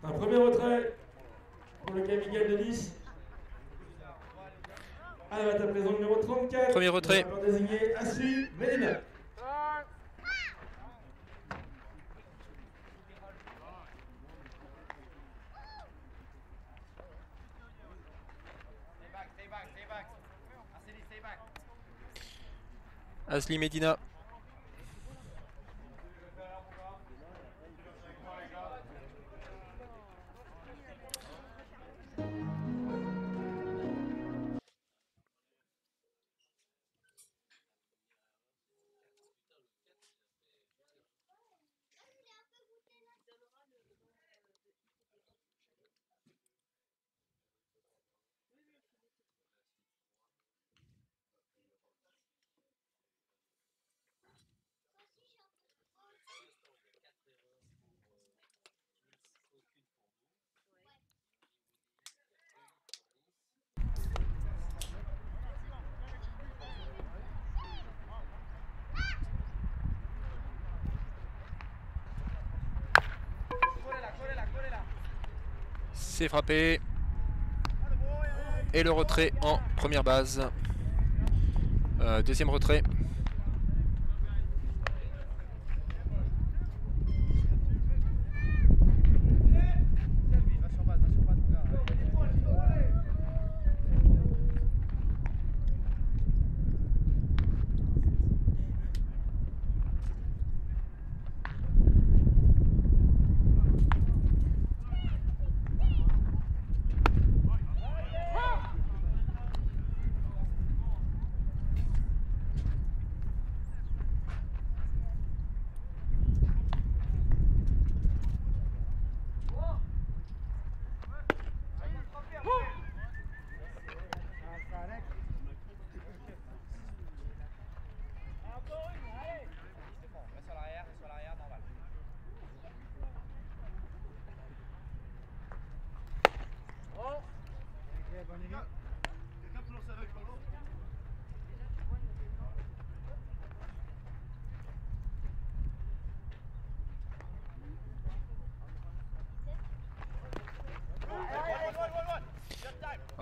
Un premier retrait pour le Camigel de Nice. À la batte à présent, numéro 34. Premier retrait. Désigné Assu Medina. Azli Medina. C'est frappé. Et le retrait en première base. Deuxième retrait.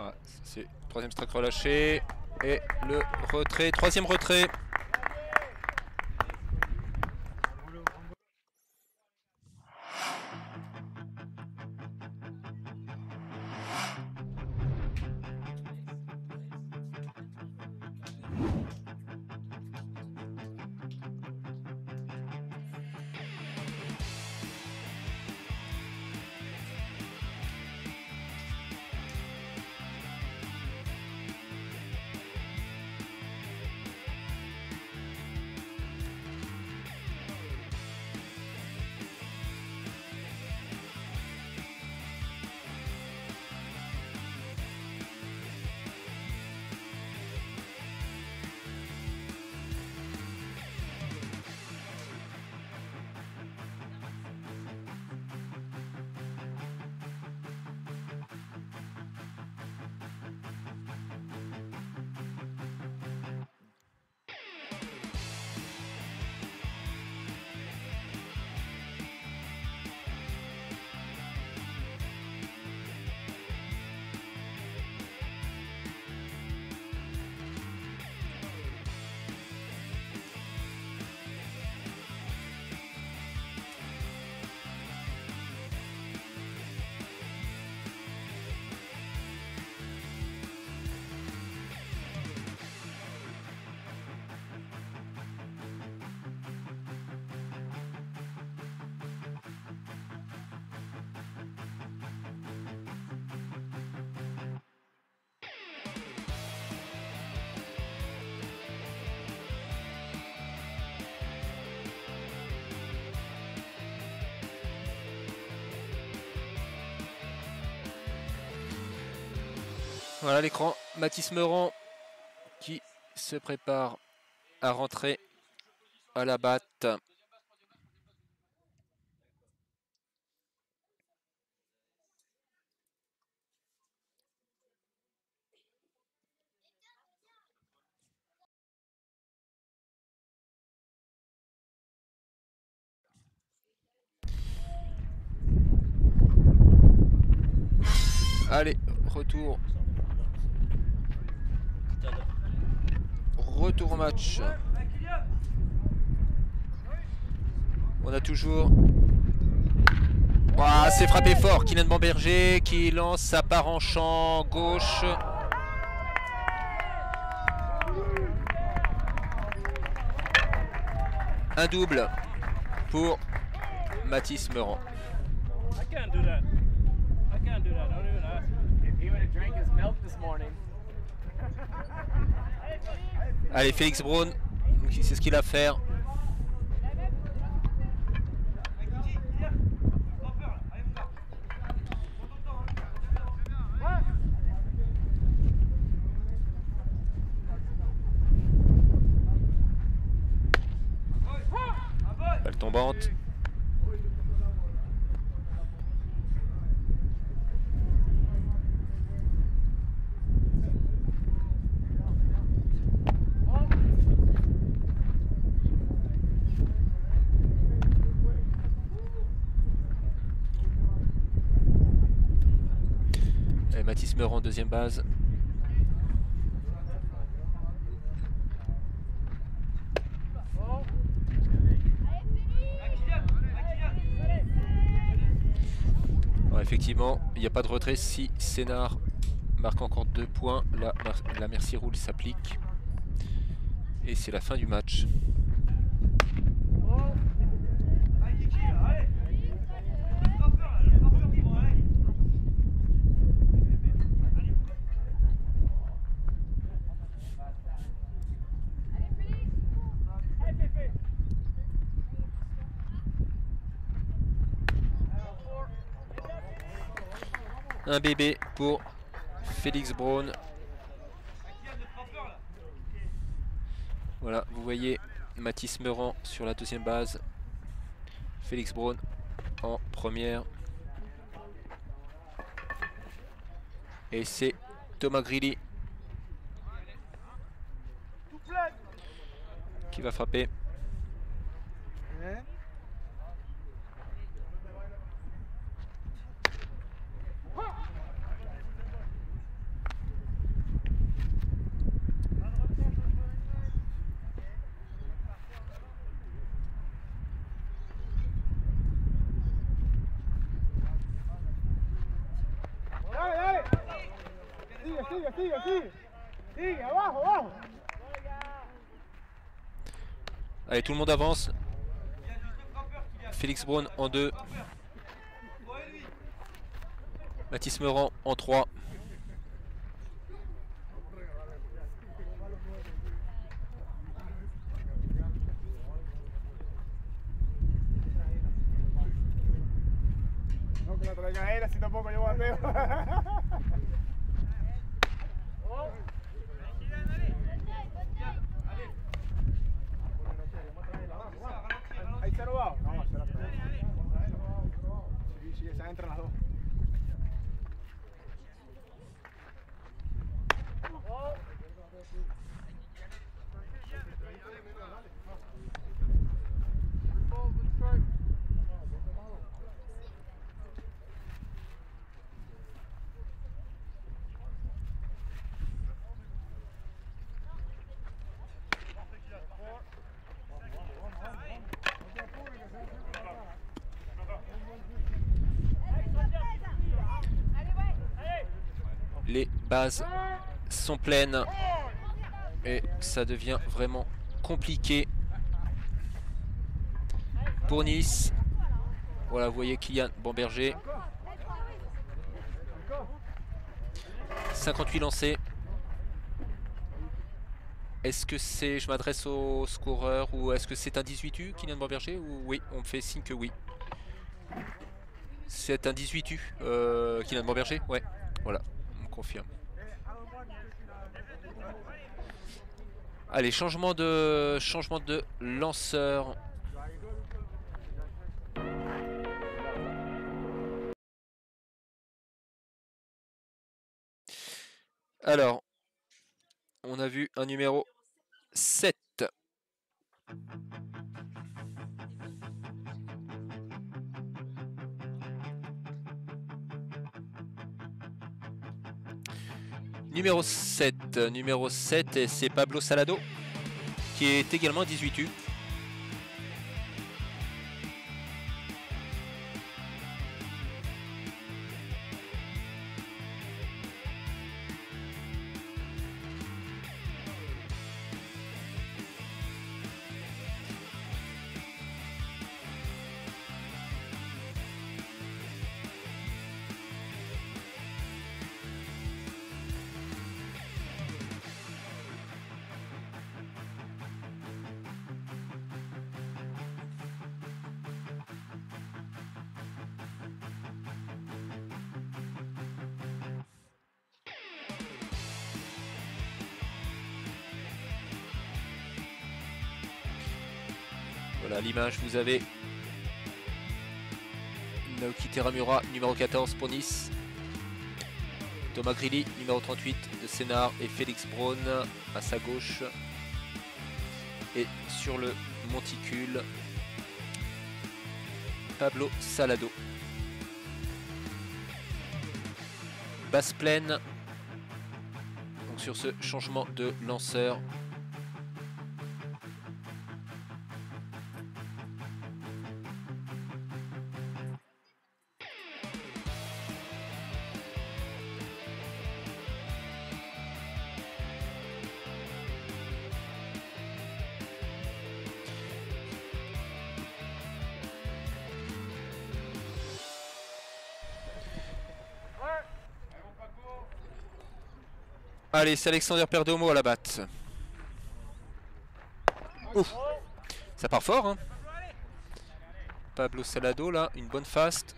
Ah, c'est troisième strike relâché. Et le retrait, troisième retrait. Voilà l'écran, Mathis Meurant qui se prépare à rentrer à la batte. Allez, retour au match. On a toujours... Ouah, c'est frappé fort. Kylian Bamberger qui lance, ça part en champ gauche. Un double pour Mathis Meurant. I can't do that. I can't do that. Don't even ask. If he would have drank his milk this morning. Allez, Félix Braun, c'est ce qu'il a à faire. Balle tombante. Et Mathis Meurant, deuxième base. Alors, effectivement, il n'y a pas de retrait si Sénart marque encore 2 points. Là, la Merci Rule s'applique. Et c'est la fin du match. Un bébé pour Félix Braun. Voilà, vous voyez Mathis Meurant sur la deuxième base. Félix Braun en première. Et c'est Thomas Grilly qui va frapper. Sigue, abajo, abajo. Allez, tout le monde avance. Félix Braun en 2. Mathis Meurant en 3. No, que la traiga él, así tampoco yo bateo. ¿Hay cero bajo? No, cero atrás. Sí, sí, esa entra las dos. Les bases sont pleines et ça devient vraiment compliqué pour Nice. Voilà, vous voyez Kylian Bamberger. 58 lancés. Est-ce que c'est, je m'adresse au scoreur, ou est-ce que c'est un 18U, Kylian Bamberger, ou oui, on me fait signe que oui. C'est un 18U, Kylian Bamberger, ouais, voilà, on me confirme. Allez, changement de lanceur. Alors, on a vu un numéro 7. Numéro 7, et c'est Pablo Salado, qui est également 18U. Voilà, à l'image, vous avez Naoki Teramura, numéro 14 pour Nice. Thomas Grilly, numéro 38 de Sénart, et Félix Braun à sa gauche. Et sur le monticule, Pablo Salado. Basse plaine. Donc sur ce changement de lanceur. Allez, c'est Alexander Perdomo à la batte. Ouf. Ça part fort, hein. Pablo Salado, là, une bonne fast.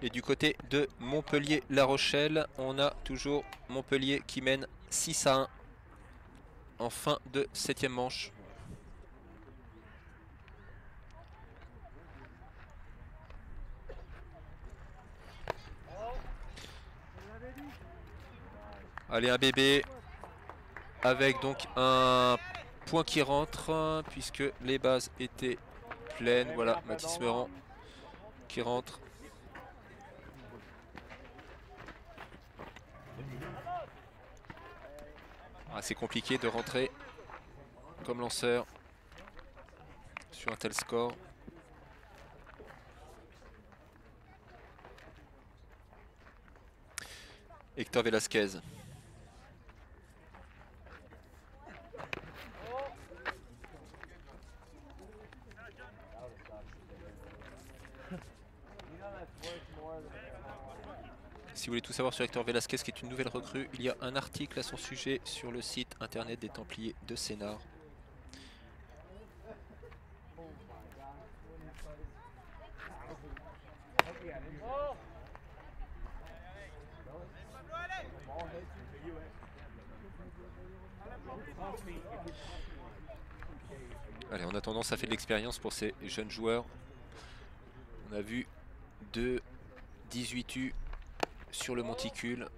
Et du côté de Montpellier-La Rochelle, on a toujours Montpellier qui mène 6-1 en fin de 7e manche. Allez, un bébé avec donc un point qui rentre puisque les bases étaient pleines. Voilà, Mathis Meurant qui rentre. Ah, c'est compliqué de rentrer comme lanceur sur un tel score. Hector Velasquez. Si vous voulez tout savoir sur Hector Velasquez, qui est une nouvelle recrue, il y a un article à son sujet sur le site internet des Templiers de Sénart. Allez, en attendant, ça fait de l'expérience pour ces jeunes joueurs. On a vu 2-18U sur le monticule.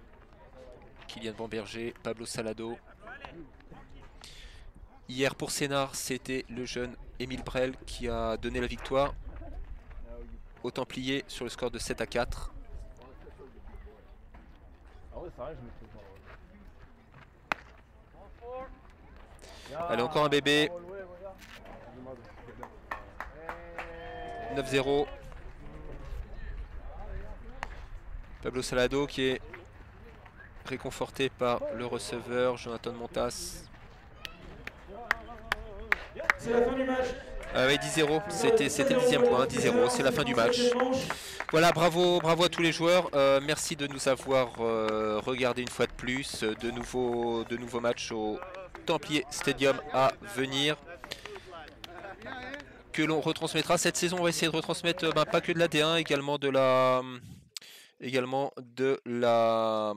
Kylian Bamberger, Pablo Salado. Hier pour Sénart, c'était le jeune Émile Brel qui a donné la victoire aux Templiers sur le score de 7-4. Allez, encore un bébé. 9-0. Pablo Salado qui est réconforté par le receveur Jonathan Montas. C'est la fin du match. Ah oui, 10-0, c'était le 10e point, 10-0, c'est la fin du match. Voilà, bravo à tous les joueurs. Merci de nous avoir regardé une fois de plus. De nouveaux matchs au Templier Stadium à venir, que l'on retransmettra cette saison. On va essayer de retransmettre pas que de la D1, également de la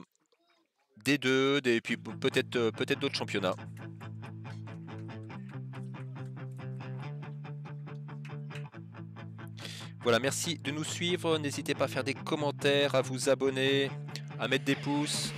D2, et puis peut-être d'autres championnats. Voilà, merci de nous suivre. N'hésitez pas à faire des commentaires, à vous abonner, à mettre des pouces.